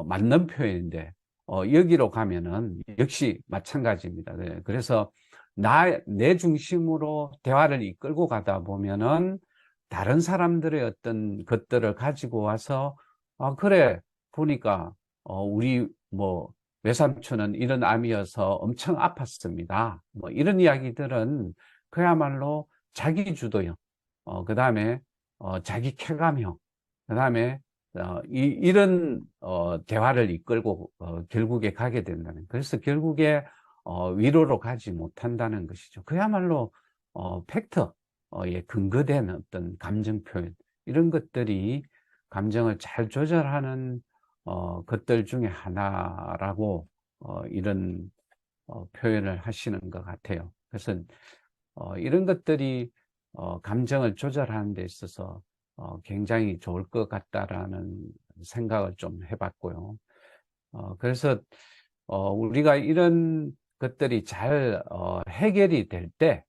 맞는 표현인데, 여기로 가면은 역시 마찬가지입니다. 네, 그래서 내 중심으로 대화를 이끌고 가다 보면은 다른 사람들의 어떤 것들을 가지고 와서, 아, 그래, 보니까, 우리 뭐, 외삼촌은 이런 암이어서 엄청 아팠습니다. 뭐, 이런 이야기들은 그야말로 자기 주도형, 그 다음에, 자기 쾌감형, 그 다음에, 이런, 대화를 이끌고, 결국에 가게 된다는. 그래서 결국에, 위로로 가지 못한다는 것이죠. 그야말로, 팩트에 근거된 어떤 감정 표현, 이런 것들이 감정을 잘 조절하는, 것들 중에 하나라고, 이런, 표현을 하시는 것 같아요. 그래서, 이런 것들이, 감정을 조절하는 데 있어서, 굉장히 좋을 것 같다라는 생각을 좀 해봤고요. 그래서, 우리가 이런 것들이 잘, 해결이 될 때,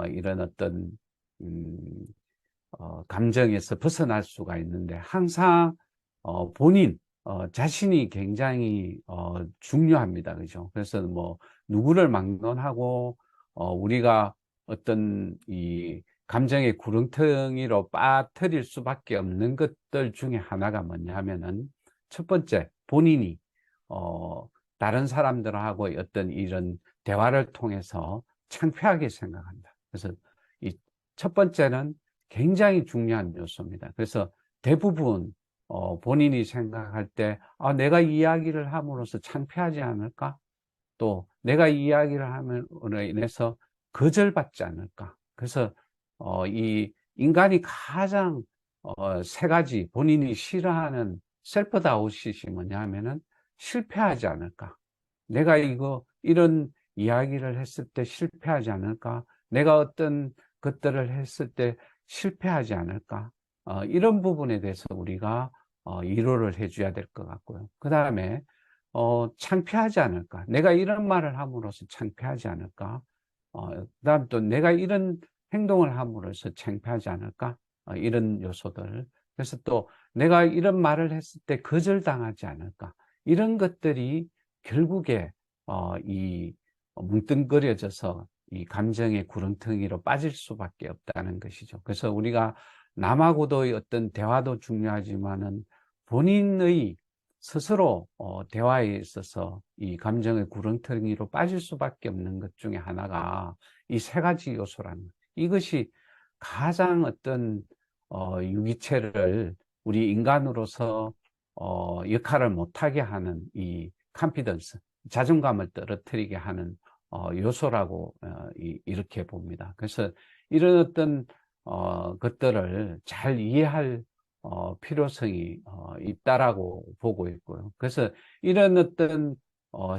이런 어떤, 음, 감정에서 벗어날 수가 있는데, 항상, 자신이 굉장히, 중요합니다. 그죠? 그래서 뭐, 누구를 막론하고, 우리가 어떤 이 감정의 구렁텅이로 빠뜨릴 수밖에 없는 것들 중에 하나가 뭐냐 하면은, 첫 번째, 본인이, 어, 다른 사람들하고 어떤 이런 대화를 통해서 창피하게 생각한다. 그래서 이 첫 번째는 굉장히 중요한 요소입니다. 그래서 대부분 본인이 생각할 때 내가 이야기를 함으로써 창피하지 않을까? 또 내가 이야기를 함으로 인해서 거절받지 않을까? 그래서 이 인간이 가장 세 가지 본인이 싫어하는 셀프 다우트이 뭐냐 하면은 실패하지 않을까? 내가 이런 이야기를 했을 때 실패하지 않을까? 내가 어떤 것들을 했을 때 실패하지 않을까? 이런 부분에 대해서 우리가 위로를 해줘야 될 것 같고요. 그 다음에 창피하지 않을까? 내가 이런 말을 함으로써 창피하지 않을까? 그다음 또 내가 이런 행동을 함으로써 창피하지 않을까? 이런 요소들. 그래서 또 내가 이런 말을 했을 때 거절당하지 않을까? 이런 것들이 결국에 이 뭉뚱그려져서 이 감정의 구렁텅이로 빠질 수밖에 없다는 것이죠. 그래서 우리가 남하고도의 어떤 대화도 중요하지만은 본인의 스스로 대화에 있어서 이 감정의 구렁텅이로 빠질 수밖에 없는 것 중에 하나가 이 세 가지 요소라는 것. 이것이 가장 어떤 유기체를 우리 인간으로서 역할을 못하게 하는 이 컨피던스, 자존감을 떨어뜨리게 하는 요소라고 이렇게 봅니다. 그래서 이런 어떤 것들을 잘 이해할 필요성이 있다라고 보고 있고요. 그래서 이런 어떤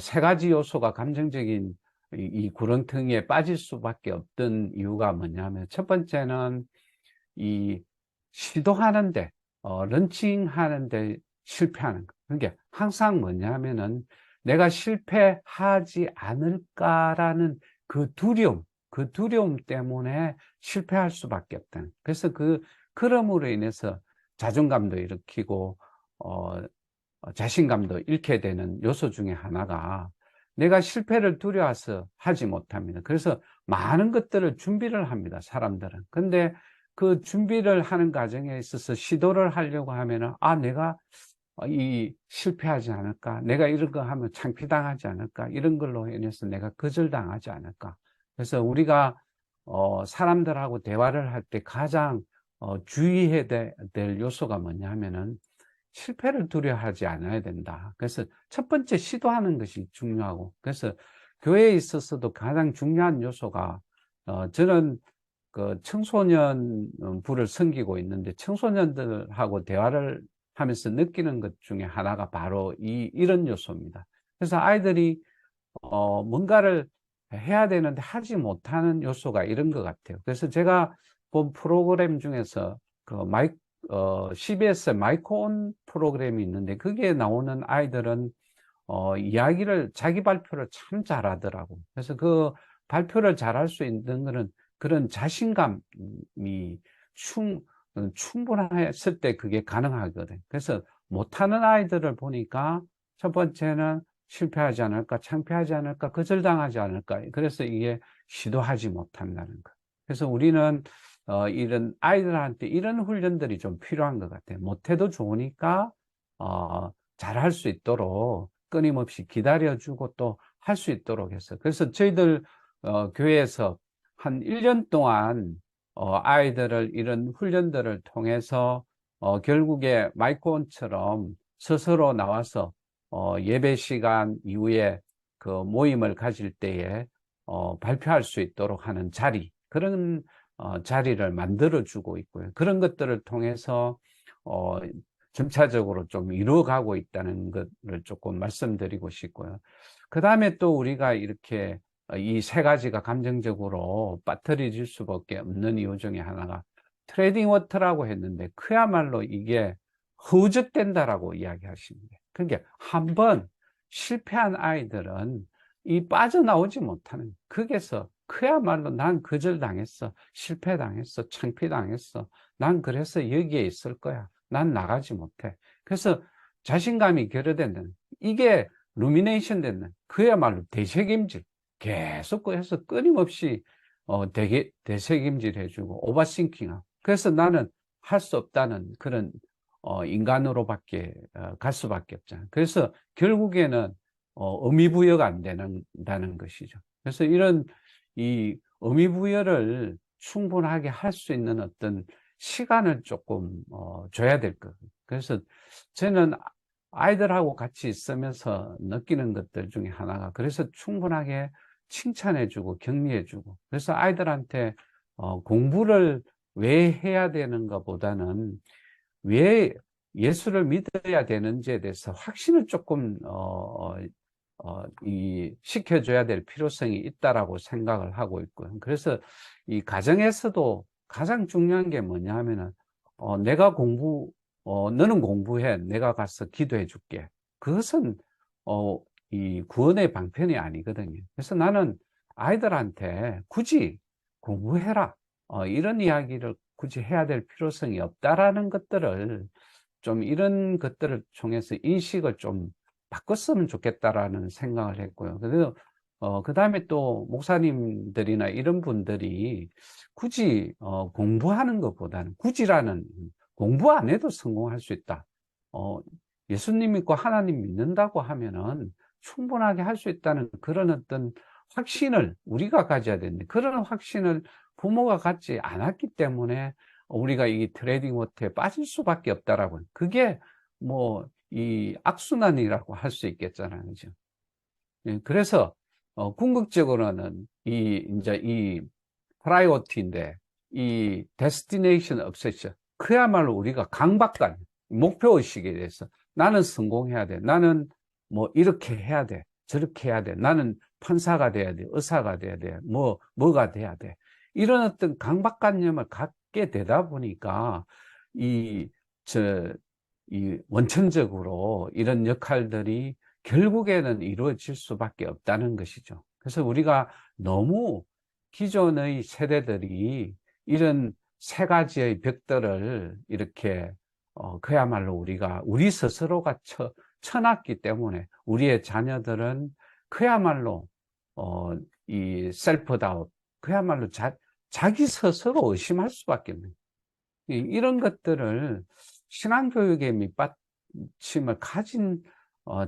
세 가지 요소가 감정적인 이 구렁텅이에 빠질 수밖에 없던 이유가 뭐냐면 첫 번째는 이 시도하는데 런칭하는데 실패하는 거. 그게 항상 뭐냐면은 내가 실패하지 않을까라는 그 두려움 때문에 실패할 수밖에 없다는. 그래서 그럼으로 인해서 자존감도 일으키고 자신감도 잃게 되는 요소 중에 하나가 내가 실패를 두려워서 하지 못합니다. 그래서 많은 것들을 준비를 합니다, 사람들은. 근데 그 준비를 하는 과정에 있어서 시도를 하려고 하면은, 내가 이 실패하지 않을까? 내가 이런 거 하면 창피당하지 않을까? 이런 걸로 인해서 내가 거절당하지 않을까? 그래서 우리가, 사람들하고 대화를 할 때 가장, 주의해야 될 요소가 뭐냐 하면은, 실패를 두려워하지 않아야 된다. 그래서 첫 번째 시도하는 것이 중요하고, 그래서 교회에 있어서도 가장 중요한 요소가, 저는 그 청소년 부를 섬기고 있는데 청소년들하고 대화를 하면서 느끼는 것 중에 하나가 바로 이런 요소입니다. 그래서 아이들이 뭔가를 해야 되는데 하지 못하는 요소가 이런 것 같아요. 그래서 제가 본 프로그램 중에서 CBS 마이크온 프로그램이 있는데 거기에 나오는 아이들은 이야기를 자기 발표를 참 잘하더라고. 그래서 그 발표를 잘할 수 있는 거는 그런 자신감이 충분했을 때 그게 가능하거든. 그래서 못하는 아이들을 보니까 첫 번째는 실패하지 않을까, 창피하지 않을까, 거절당하지 않을까. 그래서 이게 시도하지 못한다는 거. 그래서 우리는 이런 아이들한테 이런 훈련들이 좀 필요한 것 같아요. 못해도 좋으니까 잘할 수 있도록 끊임없이 기다려주고 또 할 수 있도록 해서. 그래서 저희들 교회에서 한 1년 동안 아이들을 이런 훈련들을 통해서 결국에 마이크온처럼 스스로 나와서 예배 시간 이후에 그 모임을 가질 때에 발표할 수 있도록 하는 자리, 그런 자리를 만들어주고 있고요. 그런 것들을 통해서 점차적으로 좀 이루어가고 있다는 것을 조금 말씀드리고 싶고요. 그 다음에 또 우리가 이렇게 이 세 가지가 감정적으로 빠뜨려질 수밖에 없는 이유 중에 하나가 트레이딩 워터라고 했는데 그야말로 이게 허우적된다라고 이야기하십니다. 그러니까 한번 실패한 아이들은 이 빠져나오지 못하는, 거기에서 그야말로 난 거절당했어, 실패당했어, 창피당했어, 난 그래서 여기에 있을 거야, 난 나가지 못해. 그래서 자신감이 결여된다는, 이게 루미네이션 되는, 그야말로 대책임질, 계속 해서 끊임없이 대책임질 해주고 오버싱킹하고. 그래서 나는 할 수 없다는 그런 인간으로밖에 갈 수밖에 없잖아요. 그래서 결국에는 의미부여가 안 된다는 것이죠. 그래서 이런 이 의미부여를 충분하게 할 수 있는 어떤 시간을 조금 줘야 될 것. 그래서 저는 아이들하고 같이 있으면서 느끼는 것들 중에 하나가, 그래서 충분하게 칭찬해주고 격려해주고, 그래서 아이들한테 공부를 왜 해야 되는가 보다는 왜 예수를 믿어야 되는지에 대해서 확신을 조금 시켜줘야 될 필요성이 있다라고 생각을 하고 있고요. 그래서 이 가정에서도 가장 중요한 게 뭐냐 하면은 내가 너는 공부해, 내가 가서 기도해 줄게. 그것은 이 구원의 방편이 아니거든요. 그래서 나는 아이들한테 굳이 공부해라, 이런 이야기를 굳이 해야 될 필요성이 없다라는 것들을 좀, 이런 것들을 통해서 인식을 좀 바꿨으면 좋겠다라는 생각을 했고요. 그래서 그 다음에 또 목사님들이나 이런 분들이 굳이 공부하는 것보다는, 굳이라는, 공부 안 해도 성공할 수 있다, 예수님 믿고 하나님 믿는다고 하면은 충분하게 할 수 있다는 그런 어떤 확신을 우리가 가져야 되는데, 그런 확신을 부모가 갖지 않았기 때문에 우리가 이 트레이딩 워터에 빠질 수밖에 없다라고. 그게 뭐 이 악순환이라고 할 수 있겠잖아요. 그죠? 예, 그래서 궁극적으로는 이제 이 프라이오티인데, 이 데스티네이션 obsession, 그야말로 우리가 강박관, 목표의식에 대해서 나는 성공해야 돼, 나는 뭐 이렇게 해야 돼, 저렇게 해야 돼, 나는 판사가 돼야 돼, 의사가 돼야 돼, 뭐가 돼야 돼, 이런 어떤 강박관념을 갖게 되다 보니까 이 원천적으로 이런 역할들이 결국에는 이루어질 수밖에 없다는 것이죠. 그래서 우리가 너무 기존의 세대들이 이런 세 가지의 벽들을 이렇게 그야말로 우리 스스로가 쳐놨기 때문에 우리의 자녀들은 그야말로 이 셀프 다웃, 그야말로 자기 스스로 의심할 수밖에 없는, 이런 것들을 신앙교육의 밑받침을 가진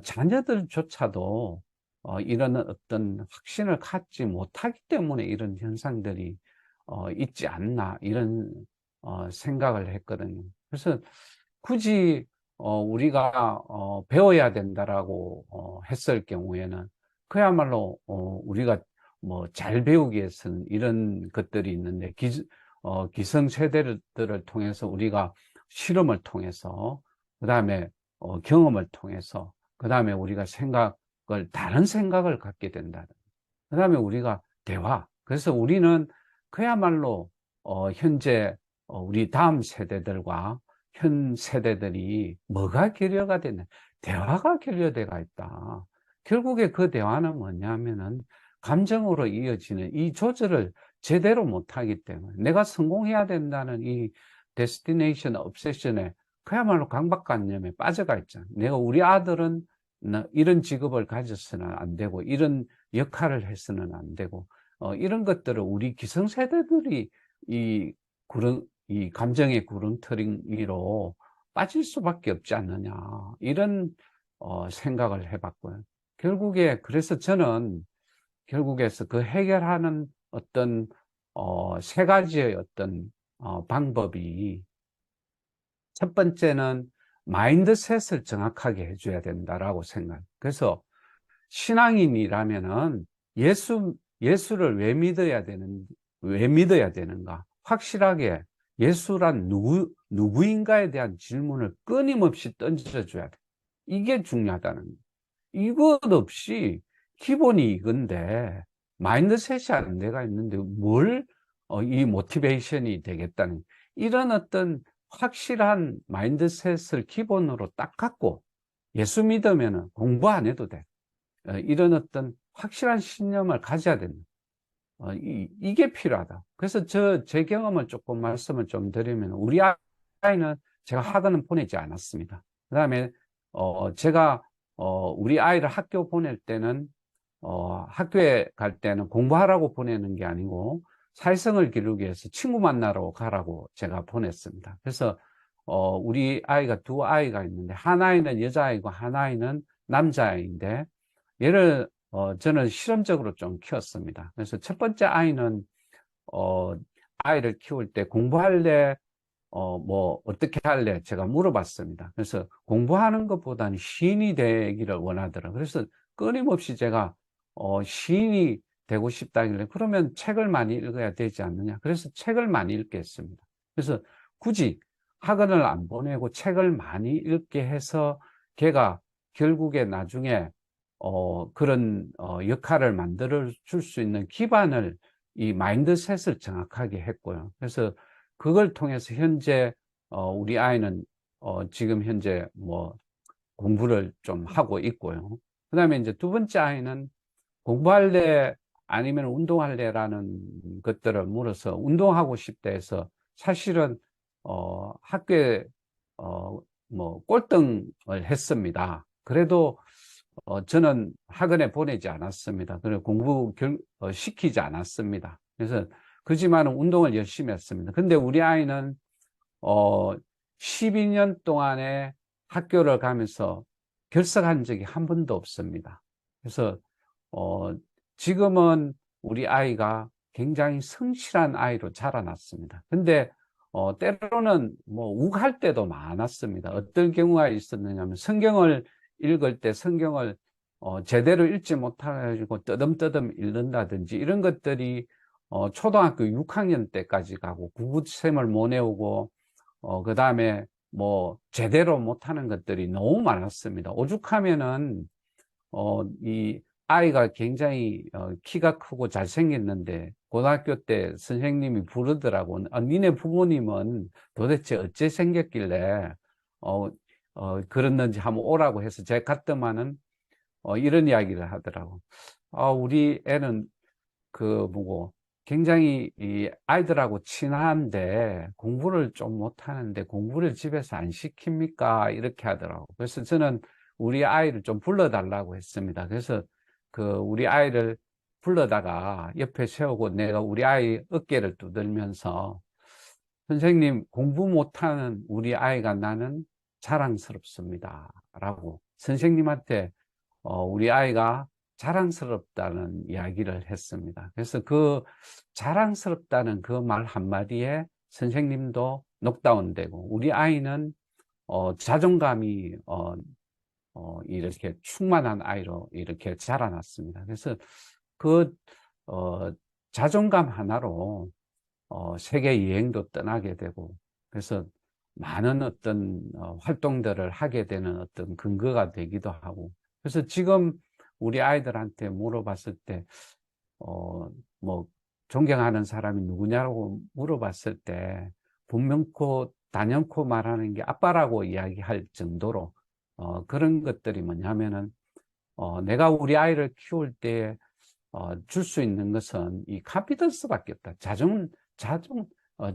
자녀들조차도 이런 어떤 확신을 갖지 못하기 때문에 이런 현상들이 있지 않나, 이런 생각을 했거든요. 그래서 굳이 우리가 배워야 된다라고 했을 경우에는 그야말로 우리가 뭐 잘 배우기 위해서는 이런 것들이 있는데, 기성세대들을 통해서 우리가 실험을 통해서, 그 다음에 경험을 통해서, 그 다음에 우리가 다른 생각을 갖게 된다. 그 다음에 우리가 대화. 그래서 우리는 그야말로 현재 우리 다음 세대들과 현 세대들이 뭐가 결여가 됐냐, 대화가 결여돼가 있다. 결국에 그 대화는 뭐냐면은 감정으로 이어지는 이 조절을 제대로 못하기 때문에 내가 성공해야 된다는 이 데스티네이션 obsession에, 그야말로 강박관념에 빠져가 있잖아. 우리 아들은 이런 직업을 가졌으면 안 되고, 이런 역할을 해서는 안 되고, 이런 것들을 우리 기성세대들이 이 감정의 구렁텅이로 빠질 수밖에 없지 않느냐. 이런, 생각을 해봤고요. 그래서 저는 결국에서 그 해결하는 어떤, 세 가지의 어떤, 방법이 첫 번째는 마인드셋을 정확하게 해줘야 된다라고 생각해요. 그래서 신앙인이라면은 예수를 왜 믿어야 되는가? 확실하게 예수란 누구인가에 대한 질문을 끊임없이 던져줘야 돼. 이게 중요하다는 거예요. 이것 없이 기본이 이건데, 마인드셋이 안 돼가 있는데 이 모티베이션이 되겠다는, 이런 어떤 확실한 마인드셋을 기본으로 딱 갖고 예수 믿으면 공부 안 해도 돼. 이런 어떤 확실한 신념을 가져야 된다. 이게 필요하다. 그래서 제 경험을 조금 말씀을 좀 드리면, 우리 아이는 제가 학원은 보내지 않았습니다. 그 다음에, 제가, 우리 아이를 학교 보낼 때는, 학교에 갈 때는 공부하라고 보내는 게 아니고, 사회성을 기르기 위해서 친구 만나러 가라고 제가 보냈습니다. 그래서, 우리 아이가 두 아이가 있는데, 한 아이는 여자아이고, 한 아이는 남자아이인데, 저는 실험적으로 좀 키웠습니다. 그래서 첫 번째 아이는, 아이를 키울 때 공부할래? 어떻게 할래? 제가 물어봤습니다. 그래서 공부하는 것보다는 시인이 되기를 원하더라고요. 그래서 끊임없이 제가, 시인이 되고 싶다길래, 그러면 책을 많이 읽어야 되지 않느냐. 그래서 책을 많이 읽게 했습니다. 그래서 굳이 학원을 안 보내고 책을 많이 읽게 해서 걔가 결국에 나중에, 그런, 역할을 만들어 줄 수 있는 기반을, 이 마인드셋을 정확하게 했고요. 그래서 그걸 통해서 현재, 우리 아이는, 지금 현재 공부를 좀 하고 있고요. 그 다음에 이제 두 번째 아이는 공부할래 아니면 운동할래라는 것들을 물어서 운동하고 싶다 해서, 사실은, 학교에, 꼴등을 했습니다. 그래도, 저는 학원에 보내지 않았습니다. 그리고 시키지 않았습니다. 그래서, 그지만 운동을 열심히 했습니다. 근데 우리 아이는, 12년 동안에 학교를 가면서 결석한 적이 한 번도 없습니다. 그래서, 어, 지금은 우리 아이가 굉장히 성실한 아이로 자라났습니다. 근데, 때로는 욱할 때도 많았습니다. 어떤 경우가 있었느냐면, 성경을 읽을 때 성경을, 제대로 읽지 못해가지고 떠듬떠듬 읽는다든지, 이런 것들이, 초등학교 6학년 때까지 가고, 구구셈을 못 외우고, 그 다음에 제대로 못하는 것들이 너무 많았습니다. 오죽하면은, 이 아이가 굉장히, 키가 크고 잘생겼는데, 고등학교 때 선생님이 부르더라고. 니네 부모님은 도대체 어째 생겼길래, 어, 그랬는지 한번 오라고 해서 제가 갔더만은, 이런 이야기를 하더라고. 우리 애는 굉장히 이 아이들하고 친한데 공부를 좀 못하는데 공부를 집에서 안 시킵니까? 이렇게 하더라고. 그래서 저는 우리 아이를 좀 불러달라고 했습니다. 그래서 우리 아이를 불러다가 옆에 세우고 내가 우리 아이 어깨를 두들면서, 선생님, 공부 못하는 우리 아이가 나는 자랑스럽습니다. 라고 선생님한테, 우리 아이가 자랑스럽다는 이야기를 했습니다. 그래서 자랑스럽다는 그 말 한마디에 선생님도 녹다운되고, 우리 아이는, 자존감이, 이렇게 충만한 아이로 이렇게 자라났습니다. 그래서 그, 어, 자존감 하나로, 세계 여행도 떠나게 되고, 그래서 많은 어떤, 활동들을 하게 되는 어떤 근거가 되기도 하고, 그래서 지금 우리 아이들한테 물어봤을 때, 어, 뭐, 존경하는 사람이 누구냐고 물어봤을 때, 분명코, 단연코 말하는 게 아빠라고 이야기할 정도로, 그런 것들이 뭐냐면은, 내가 우리 아이를 키울 때, 줄 수 있는 것은 이 카피던스밖에 없다.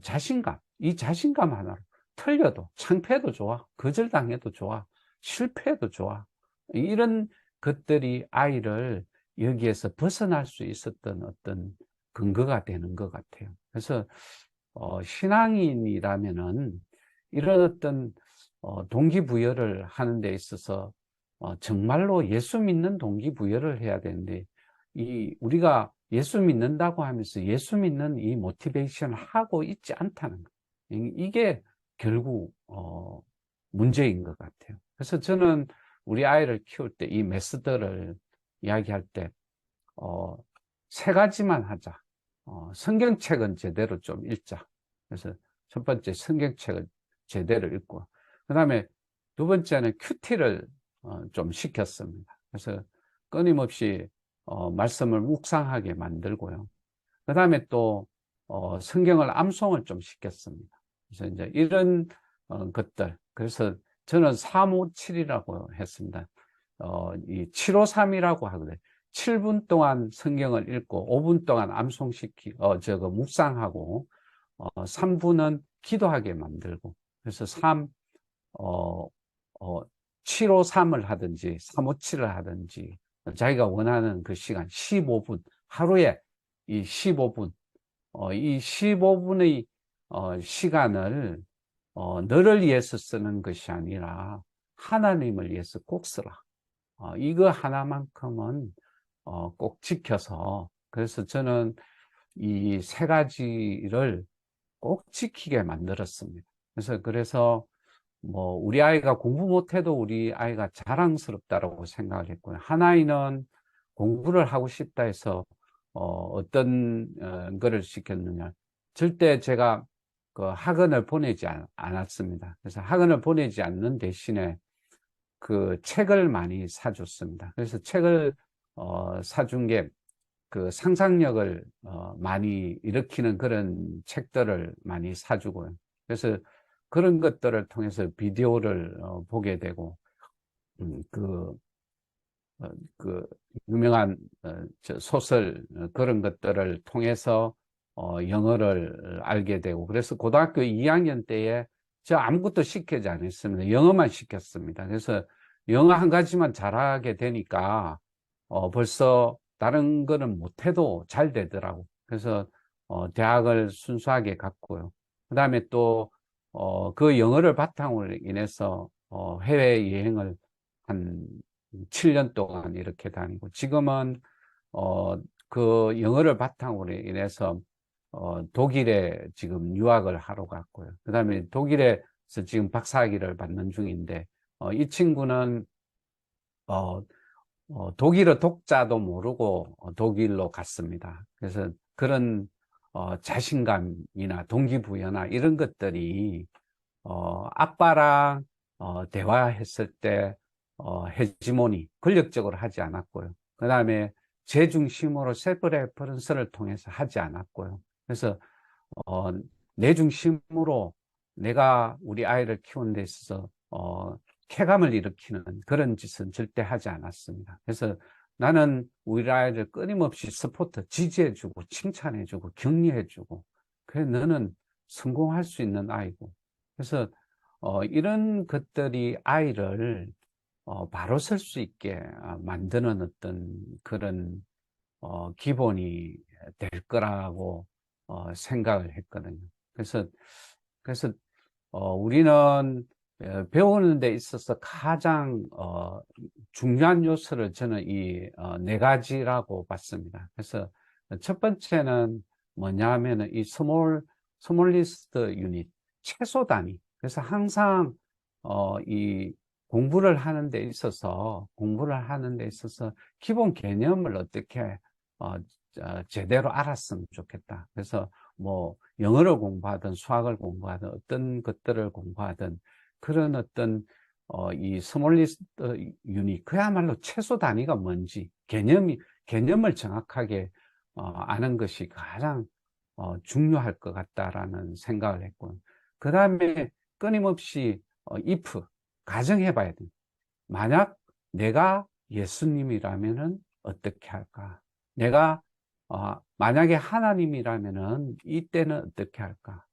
자신감. 이 자신감 하나로 틀려도, 창피해도 좋아, 거절당해도 좋아, 실패해도 좋아. 이런 것들이 아이를 여기에서 벗어날 수 있었던 어떤 근거가 되는 것 같아요. 그래서 신앙인이라면은 이런 어떤 동기부여를 하는 데 있어서 정말로 예수 믿는 동기부여를 해야 되는데, 우리가 예수 믿는다고 하면서 예수 믿는 이 모티베이션을 하고 있지 않다는 거. 이게 결국 문제인 것 같아요. 그래서 저는 우리 아이를 키울 때 이 메소드를 이야기할 때 세 가지만 하자. 성경책은 제대로 좀 읽자. 그래서 첫 번째 성경책을 제대로 읽고, 그 다음에 두 번째는 큐티를 좀 시켰습니다. 그래서 끊임없이 말씀을 묵상하게 만들고요. 그 다음에 또 성경을 암송을 좀 시켰습니다. 그래서 이제 이런 것들, 그래서 저는 357이라고 했습니다. 이 753이라고 하거든요. 7분 동안 성경을 읽고 5분 동안 묵상하고 3분은 기도하게 만들고, 그래서 753을 하든지 357을 하든지 자기가 원하는 그 시간 15분, 하루에 이 15분, 이 15분의 시간을 너를 위해서 쓰는 것이 아니라 하나님을 위해서 꼭 쓰라. 이거 하나만큼은 꼭 지켜서, 그래서 저는 이 세 가지를 꼭 지키게 만들었습니다. 그래서 뭐 우리 아이가 공부 못해도 우리 아이가 자랑스럽다라고 생각을 했고요. 하나이는 공부를 하고 싶다 해서 어떤 거를 시켰느냐, 절대 제가 그 학원을 보내지 않았습니다. 그래서 학원을 보내지 않는 대신에 그 책을 많이 사줬습니다. 그래서 책을 사준 게 그 상상력을 많이 일으키는 그런 책들을 많이 사주고요. 그래서 그런 것들을 통해서 비디오를 보게 되고, 그, 그 유명한 소설 그런 것들을 통해서 영어를 알게 되고, 그래서 고등학교 2학년 때에 저 아무것도 시키지 않았습니다. 영어만 시켰습니다. 그래서 영어 한 가지만 잘하게 되니까 벌써 다른 거는 못해도 잘 되더라고. 그래서 대학을 순수하게 갔고요. 그 다음에 또 그 영어를 바탕으로 인해서 해외여행을 한 7년 동안 이렇게 다니고, 지금은 그 영어를 바탕으로 인해서 독일에 지금 유학을 하러 갔고요. 그 다음에 독일에서 지금 박사학위를 받는 중인데, 이 친구는 독일어 독자도 모르고 독일로 갔습니다. 그래서 그런 자신감이나 동기부여나 이런 것들이 아빠랑 대화했을 때 헤지모니, 권력적으로 하지 않았고요. 그 다음에 제 중심으로 셀프 레퍼런스를 통해서 하지 않았고요. 그래서 어, 내 중심으로 내가 우리 아이를 키우는 데 있어서 쾌감을 일으키는 그런 짓은 절대 하지 않았습니다. 그래서 나는 우리 아이를 끊임없이 서포트, 지지해주고 칭찬해주고 격려해주고, 그래 너는 성공할 수 있는 아이고. 그래서 이런 것들이 아이를 바로 설 수 있게 만드는 어떤 그런 기본이 될 거라고 생각을 했거든요. 그래서 우리는 배우는 데 있어서 가장 중요한 요소를 저는 이 네 가지라고 봤습니다. 그래서 첫 번째는 뭐냐 하면은 이 스몰리스트 유닛, 최소 단위. 그래서 항상 이 공부를 하는 데 있어서 기본 개념을 어떻게 제대로 알았으면 좋겠다. 그래서 뭐 영어를 공부하든 수학을 공부하든 어떤 것들을 공부하든 그런 어떤 이 스몰리스트 유닛, 그야말로 최소 단위가 뭔지 개념을 정확하게 아는 것이 가장 중요할 것 같다라는 생각을 했고, 그 다음에 끊임없이 if 가정해 봐야 돼. 만약 내가 예수님이라면은 어떻게 할까? 내가 만약에 하나님이라면은 이때는 어떻게 할까?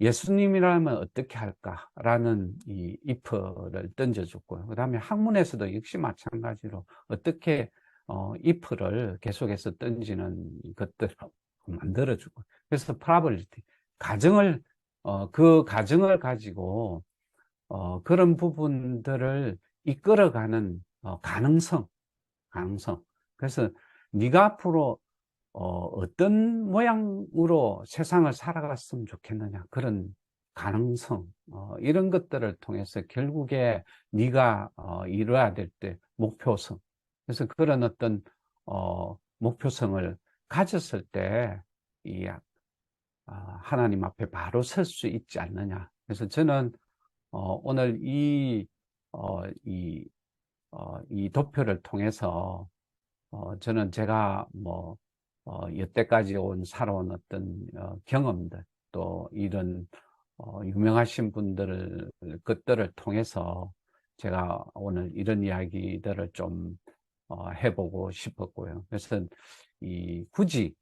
예수님이라면 어떻게 할까라는 이 if를 던져줬고요. 그 다음에 학문에서도 역시 마찬가지로 어떻게 if를 계속해서 던지는 것들을 만들어주고, 그래서 probability, 가정을 그 가정을 가지고 그런 부분들을 이끌어가는 가능성. 그래서 네가 앞으로 어떤 모양으로 세상을 살아갔으면 좋겠느냐, 그런 가능성, 이런 것들을 통해서 결국에 네가 이루어야 될 때 목표성, 그래서 그런 어떤 목표성을 가졌을 때 이 하나님 앞에 바로 설 수 있지 않느냐. 그래서 저는 오늘 이, 이 도표를 통해서 저는 제가 뭐 여태까지 살아온 어떤 경험들, 또 이런 유명하신 분들 것들을 통해서 제가 오늘 이런 이야기들을 좀 해보고 싶었고요. 그래서 굳이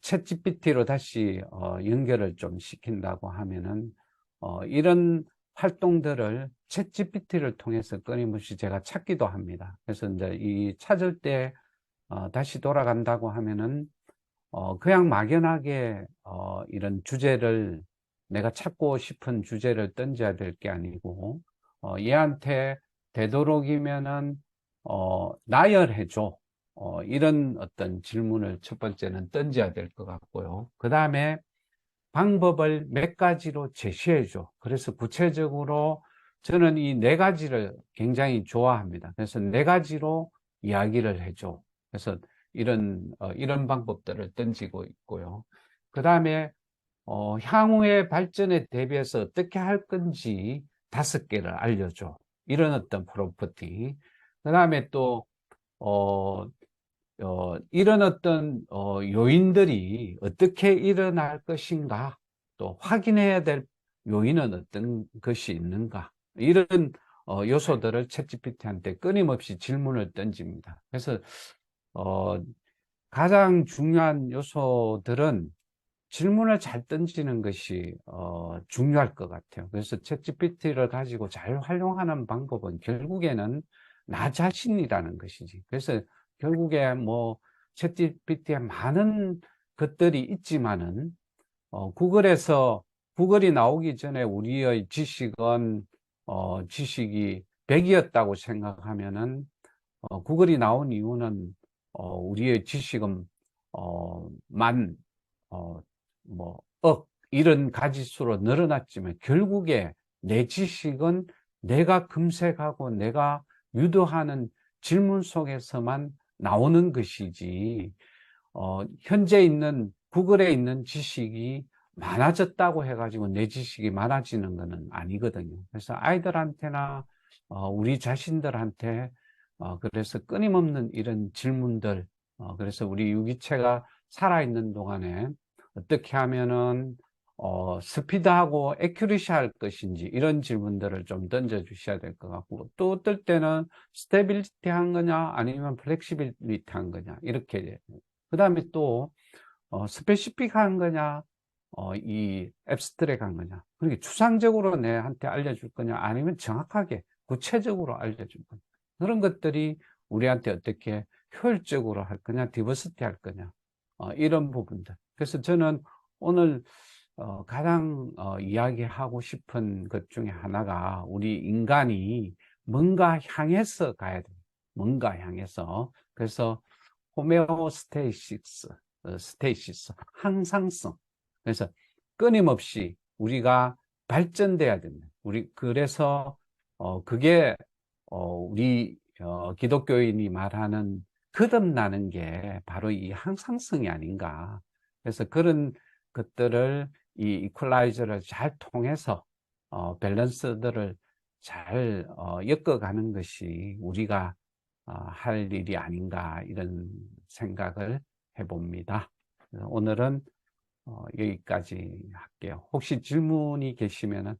챗 GPT로 다시 연결을 좀 시킨다고 하면은 이런 활동들을 챗 GPT를 통해서 끊임없이 제가 찾기도 합니다. 그래서 이제 이 찾을 때 다시 돌아간다고 하면은 그냥 막연하게 이런 주제를, 내가 찾고 싶은 주제를 던져야 될 게 아니고 얘한테 되도록이면은 나열해줘, 이런 어떤 질문을 첫 번째는 던져야 될 것 같고요. 그 다음에 방법을 몇 가지로 제시해줘. 그래서 구체적으로 저는 이 네 가지를 굉장히 좋아합니다. 그래서 네 가지로 이야기를 해줘. 그래서 이런 방법들을 던지고 있고요. 그 다음에 향후의 발전에 대비해서 어떻게 할 건지 5개를 알려줘. 이런 어떤 프로퍼티. 그 다음에 또 어, 이런 어떤 요인들이 어떻게 일어날 것인가, 또 확인해야 될 요인은 어떤 것이 있는가, 이런 요소들을 챗GPT한테 끊임없이 질문을 던집니다. 그래서 어, 가장 중요한 요소들은 질문을 잘 던지는 것이 중요할 것 같아요. 그래서 챗GPT를 가지고 잘 활용하는 방법은 결국에는 나 자신이라는 것이지. 그래서 결국에 뭐 챗GPT에 많은 것들이 있지만은 구글에서, 구글이 나오기 전에 우리의 지식은 지식이 100이었다고 생각하면은 구글이 나온 이유는 우리의 지식은 만, 어, 이런 가지수로 늘어났지만 결국에 내 지식은 내가 검색하고 내가 유도하는 질문 속에서만 나오는 것이지, 현재 있는 구글에 있는 지식이 많아졌다고 해가지고 내 지식이 많아지는 것은 아니거든요. 그래서 아이들한테나 우리 자신들한테 그래서 끊임없는 이런 질문들, 그래서 우리 유기체가 살아있는 동안에 어떻게 하면은 스피드하고 애큐리시할 것인지, 이런 질문들을 좀 던져 주셔야 될 것 같고, 또 어떨 때는 스테빌리티 한 거냐 아니면 플렉시빌리티 한 거냐, 이렇게. 그 다음에 또 스페시픽 한 거냐, 이 앱스트랙 한 거냐, 그러니까 추상적으로 내한테 알려줄 거냐 아니면 정확하게 구체적으로 알려줄 거냐, 그런 것들이 우리한테 어떻게 효율적으로 할 거냐, 디버시티 할 거냐, 이런 부분들. 그래서 저는 오늘 가장 이야기하고 싶은 것 중에 하나가, 우리 인간이 뭔가 향해서 가야 돼. 뭔가 향해서. 그래서 호메오스테이시스, 스테이시스, 항상성. 그래서 끊임없이 우리가 발전돼야 됩니다. 그래서 그게 우리 기독교인이 말하는 거듭나는 게 바로 이 항상성이 아닌가. 그래서 그런 것들을, 이 이퀄라이저를 잘 통해서 밸런스들을 잘 엮어가는 것이 우리가 할 일이 아닌가, 이런 생각을 해봅니다. 오늘은 여기까지 할게요. 혹시 질문이 계시면은.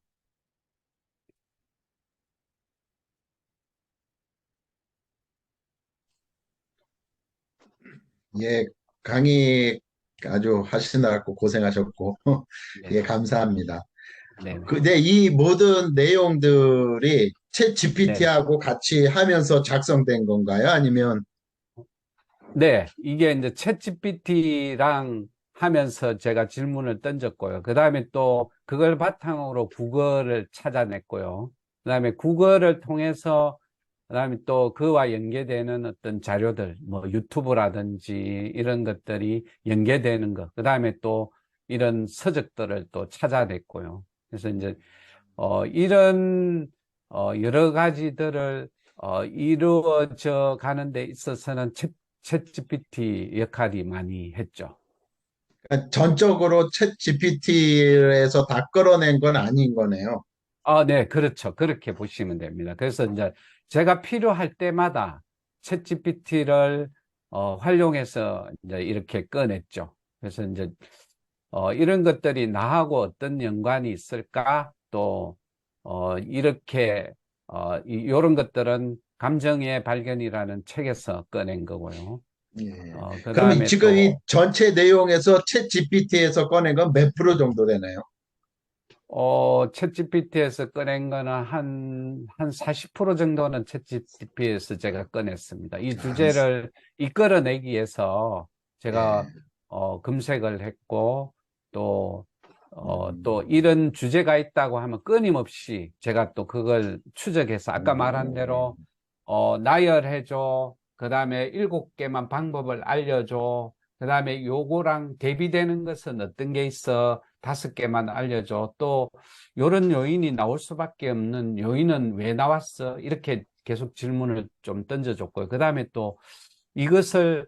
예, 강의 아주 하시느라고 고생하셨고, 예, 네. 감사합니다. 네네. 근데 이 모든 내용들이 챗 네네. GPT하고 같이 하면서 작성된 건가요? 아니면 네, 이게 이제 챗GPT랑 하면서 제가 질문을 던졌고요. 그 다음에 또 그걸 바탕으로 구글을 찾아냈고요. 그 다음에 구글을 통해서, 그 다음에 또 그와 연계되는 어떤 자료들, 뭐 유튜브라든지 이런 것들이 연계되는 것, 그 다음에 또 이런 서적들을 또 찾아냈고요. 그래서 이제, 이런, 여러 가지들을, 이루어져 가는 데 있어서는 챗GPT 역할이 많이 했죠. 전적으로 챗 GPT에서 다 끌어낸 건 아닌 거네요. 네, 그렇죠. 그렇게 보시면 됩니다. 그래서 이제 제가 필요할 때마다 챗GPT를 활용해서 이제 이렇게 꺼냈죠. 그래서 이제 이런 것들이 나하고 어떤 연관이 있을까? 또 이렇게 이런 것들은 감정의 발견이라는 책에서 꺼낸 거고요. 예. 그러면 그다음에 지금 이 또 전체 내용에서 챗 GPT에서 꺼낸 건 몇 프로 정도 되나요? 챗GPT에서 꺼낸 거는 한 40% 정도는 챗GPT에서 제가 꺼냈습니다. 이 아, 주제를 이끌어내기 위해서 제가, 예. 검색을 했고, 또, 또 음, 이런 주제가 있다고 하면 끊임없이 제가 또 그걸 추적해서 아까 말한 대로, 나열해줘. 그 다음에 7개만 방법을 알려줘. 그 다음에 요거랑 대비되는 것은 어떤 게 있어? 5개만 알려줘. 또 요런 요인이 나올 수밖에 없는 요인은 왜 나왔어? 이렇게 계속 질문을 좀 던져줬고요. 그 다음에 또 이것을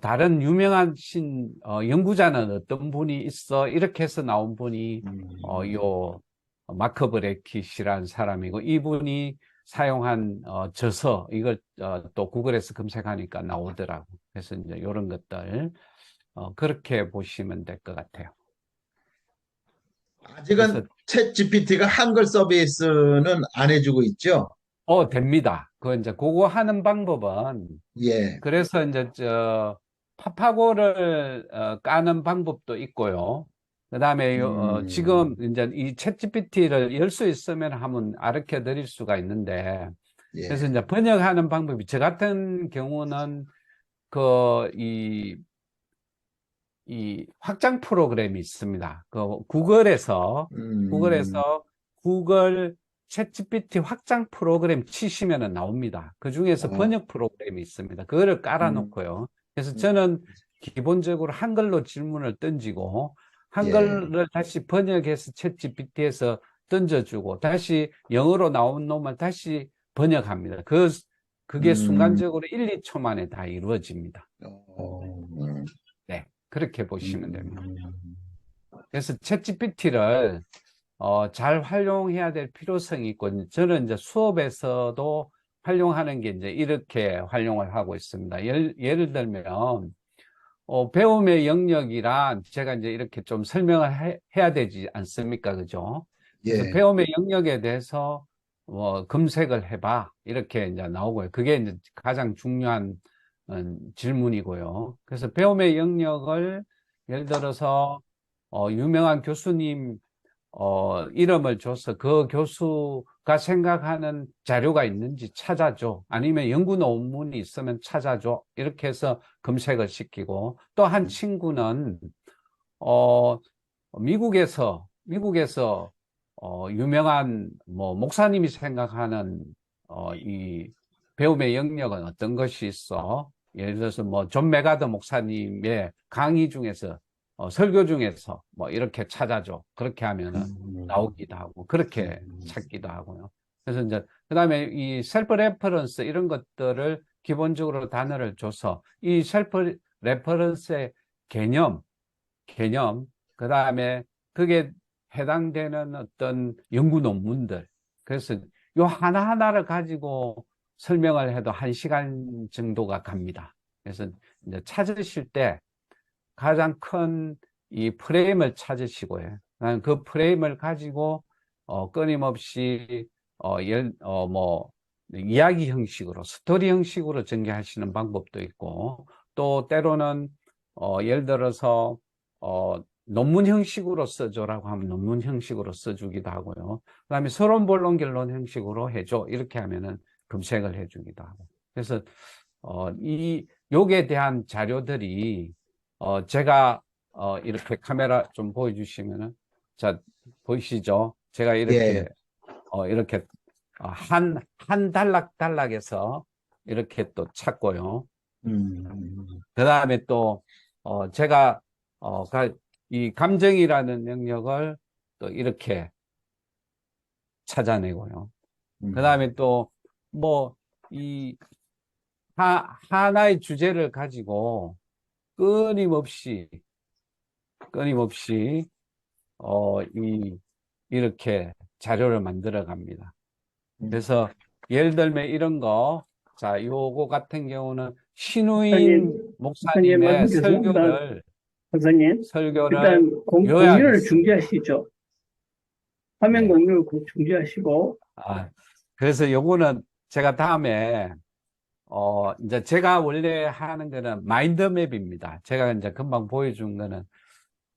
다른 유명하신 연구자는 어떤 분이 있어? 이렇게 해서 나온 분이 요 마크 브레킷이라는 사람이고, 이분이 사용한 저서 이걸 또 구글에서 검색하니까 나오더라고. 그래서 이제 이런 것들 그렇게 보시면 될 것 같아요. 아직은 그래서 챗 GPT가 한글 서비스는 안 해주고 있죠? 됩니다. 그 이제 그거 하는 방법은, 예. 그래서 이제 파파고를 까는 방법도 있고요. 그다음에 지금 음, 이제 이 챗GPT를 열 수 있으면 한번 가르쳐 드릴 수가 있는데, 그래서 예. 이제 번역하는 방법이, 저 같은 경우는 그 이 확장 프로그램이 있습니다. 그 음, 구글 챗GPT 확장 프로그램 치시면은 나옵니다. 그 중에서 어, 번역 프로그램이 있습니다. 그거를 음, 깔아놓고요. 그래서 음, 저는 기본적으로 한글로 질문을 던지고, 예. 한글을 다시 번역해서 챗GPT에서 던져주고, 다시 영어로 나온 놈을 다시 번역합니다. 그게 음, 순간적으로 1, 2초 만에 다 이루어집니다. 어, 네, 그렇게 보시면 됩니다. 음, 그래서 챗GPT를 잘 활용해야 될 필요성이 있고, 저는 이제 수업에서도 활용하는 게 이제 이렇게 활용을 하고 있습니다. 예를 들면, 배움의 영역이란 제가 이제 이렇게 좀 설명을 해야 되지 않습니까? 그죠? 그래서 예. 배움의 영역에 대해서 검색을 해봐. 이렇게 이제 나오고요. 그게 이제 가장 중요한 질문이고요. 그래서 배움의 영역을 예를 들어서 유명한 교수님 이름을 줘서 그 교수가 생각하는 자료가 있는지 찾아줘. 아니면 연구 논문이 있으면 찾아줘. 이렇게 해서 검색을 시키고, 또 한 친구는, 어, 미국에서, 유명한, 뭐, 목사님이 생각하는, 이 배움의 영역은 어떤 것이 있어? 예를 들어서 뭐, 존 메가더 목사님의 강의 중에서, 설교 중에서 뭐, 이렇게 찾아줘. 그렇게 하면은 나오기도 하고, 그렇게 찾기도 하고요. 그래서 이제, 그 다음에 이 셀프 레퍼런스 이런 것들을 기본적으로 단어를 줘서 이 셀프 레퍼런스의 개념, 그 다음에 그게 해당되는 어떤 연구 논문들. 그래서 요 하나하나를 가지고 설명을 해도 1시간 정도가 갑니다. 그래서 이제 찾으실 때 가장 큰 이 프레임을 찾으시고요. 그 프레임을 가지고, 끊임없이, 뭐, 이야기 형식으로, 스토리 형식으로 전개하시는 방법도 있고, 또 때로는, 예를 들어서, 논문 형식으로 써줘라고 하면 논문 형식으로 써주기도 하고요. 그 다음에 서론, 본론, 결론 형식으로 해줘. 이렇게 하면은 검색을 해주기도 하고. 그래서, 요게 대한 자료들이, 제가, 이렇게 카메라 좀 보여주시면은, 자, 보이시죠? 제가 예. 이렇게, 한 단락에서 이렇게 또 찾고요. 그 다음에 또, 제가, 이 감정이라는 영역을 또 이렇게 찾아내고요. 그 다음에 또, 뭐, 하나의 주제를 가지고 끊임없이, 이렇게 자료를 만들어 갑니다. 그래서 예를 들면 이런 거, 자, 요거 같은 경우는 신우임 선생님, 목사님의 말씀 죄송합니다. 선생님, 설교를 일단 공유를 요약했습니다. 중지하시죠. 화면 네. 공유를 중지하시고. 그래서 요거는 제가 다음에, 이제 제가 원래 하는 거는 마인드맵입니다. 제가 이제 금방 보여준 거는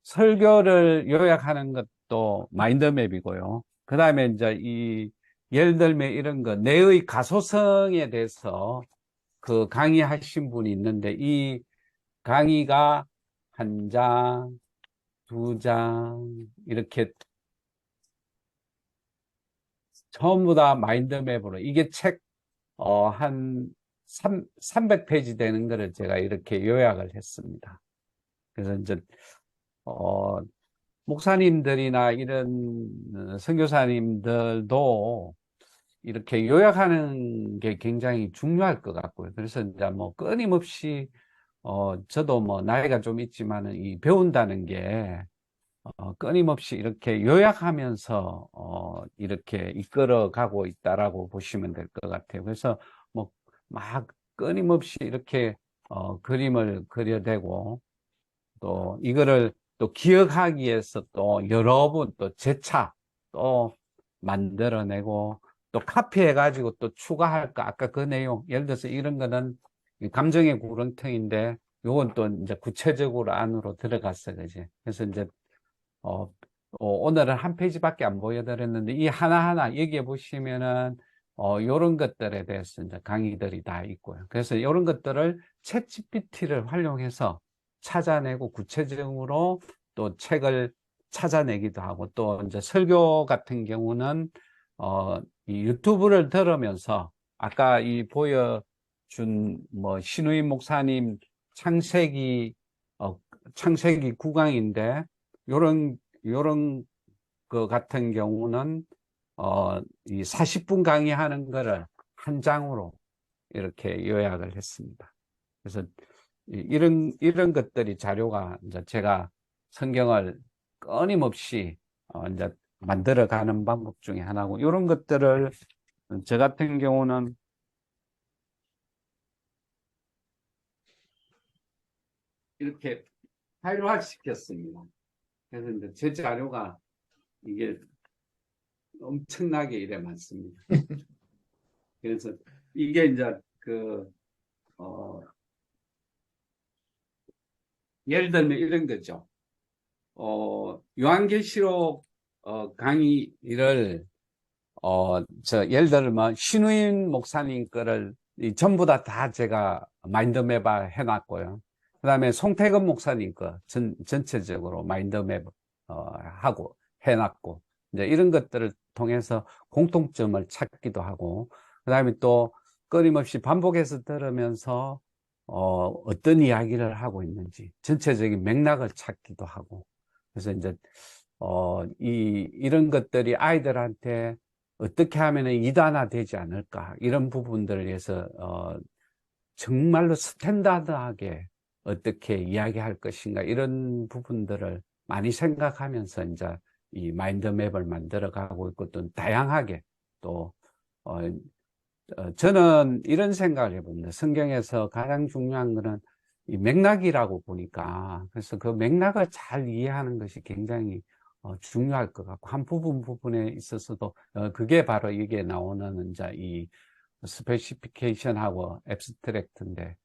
설교를 요약하는 것도 마인드맵이고요. 그 다음에 이제 예를 들면 이런 거, 내의 가소성에 대해서 그 강의하신 분이 있는데, 이 강의가 한 장, 두 장, 이렇게 전부 다 마인드맵으로, 이게 한 300페이지 되는 거를 제가 이렇게 요약을 했습니다. 그래서 이제, 목사님들이나 이런 선교사님들도 이렇게 요약하는 게 굉장히 중요할 것 같고요. 그래서 이제 뭐 끊임없이, 저도 뭐 나이가 좀 있지만은 이 배운다는 게, 끊임없이 이렇게 요약하면서, 이렇게 이끌어 가고 있다라고 보시면 될 것 같아요. 그래서 뭐 막 끊임없이 이렇게, 그림을 그려대고, 또 이거를 또 기억하기 위해서 또 여러 번 또 재차 또 만들어내고, 또 카피해가지고 또 추가할 거, 아까 그 내용, 예를 들어서 이런 거는 감정의 구렁텅인데, 요건 또 이제 구체적으로 안으로 들어갔어, 그지? 그래서 이제, 오늘은 한 페이지밖에 안 보여드렸는데, 이 하나하나 여기에 보시면은, 요런 것들에 대해서 이제 강의들이 다 있고요. 그래서 요런 것들을 챗 GPT를 활용해서 찾아내고 구체적으로 또 책을 찾아내기도 하고, 또 이제 설교 같은 경우는, 이 유튜브를 들으면서 아까 이 보여준 뭐 신우임 목사님 창세기, 창세기 9강인데, 요런 거 같은 경우는, 이 40분 강의하는 거를 한 장으로 이렇게 요약을 했습니다. 그래서 이런 것들이 자료가 이제 제가 성경을 끊임없이, 이제 만들어가는 방법 중에 하나고, 이런 것들을 저 같은 경우는 이렇게 파일화 시켰습니다. 그래서 이제 제 자료가 이게 엄청나게 이래 많습니다. 그래서 이게 이제 예를 들면 이런 거죠. 요한계시록 강의를, 예를 들면 신우인 목사님 거를 전부 다 제가 마인드맵 해놨고요. 그 다음에 송태근 목사님 거 전체적으로 마인드맵 하고 해놨고, 이제 이런 것들을 통해서 공통점을 찾기도 하고, 그 다음에 또 끊임없이 반복해서 들으면서 어떤 이야기를 하고 있는지 전체적인 맥락을 찾기도 하고. 그래서 이제 이런 것들이 아이들한테 어떻게 하면 이단화 되지 않을까, 이런 부분들을 위해서 정말로 스탠다드하게 어떻게 이야기할 것인가, 이런 부분들을 많이 생각하면서 이제 이 마인드맵을 만들어 가고 있고, 또 다양하게 또, 저는 이런 생각을 해봅니다. 성경에서 가장 중요한 거는 이 맥락이라고 보니까, 그래서 그 맥락을 잘 이해하는 것이 굉장히 중요할 것 같고, 한 부분에 있어서도, 그게 바로 이게 나오는 이제 이 스페시피케이션하고 앱스트랙트인데,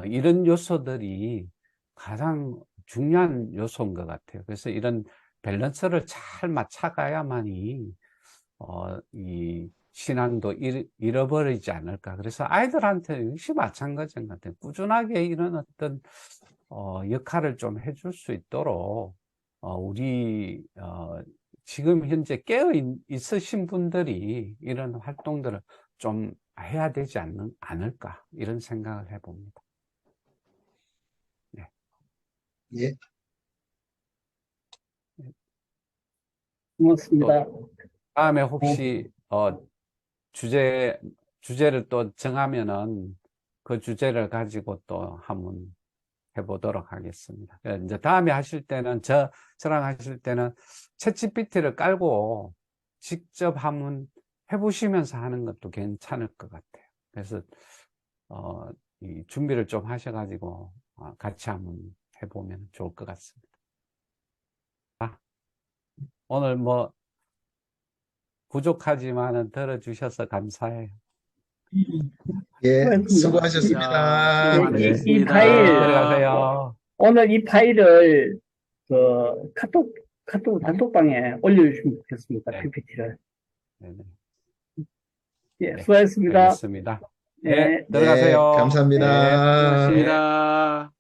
이런 요소들이 가장 중요한 요소인 것 같아요. 그래서 이런 밸런스를 잘 맞춰가야만이 이 신앙도 잃어버리지 않을까. 그래서 아이들한테 역시 마찬가지인 것 같아요. 꾸준하게 이런 어떤 역할을 좀 해줄 수 있도록 우리 지금 현재 깨어 있으신 분들이 이런 활동들을 좀 해야 되지 않을까 이런 생각을 해봅니다. 네. 예. 고맙습니다. 다음에 혹시 주제를 또 정하면은 그 주제를 가지고 또 한번 해보도록 하겠습니다. 이제 다음에 하실 때는 저랑 하실 때는 챗GPT를 깔고 직접 한번 해보시면서 하는 것도 괜찮을 것 같아요. 그래서 이 준비를 좀 하셔가지고 같이 한번 해보면 좋을 것 같습니다. 오늘 뭐 부족하지만은 들어주셔서 감사해요. 예, 수고하셨습니다. 수고하셨습니다. 네, 이 파일, 들어가세요. 오늘 이 파일을 그 카톡 단톡방에 올려주시면 좋겠습니다. 네. PPT를. 네네. 예, 네, 수고하셨습니다. 알겠습니다. 네, 네. 네, 들어가세요. 네. 감사합니다. 네. 고맙습니다.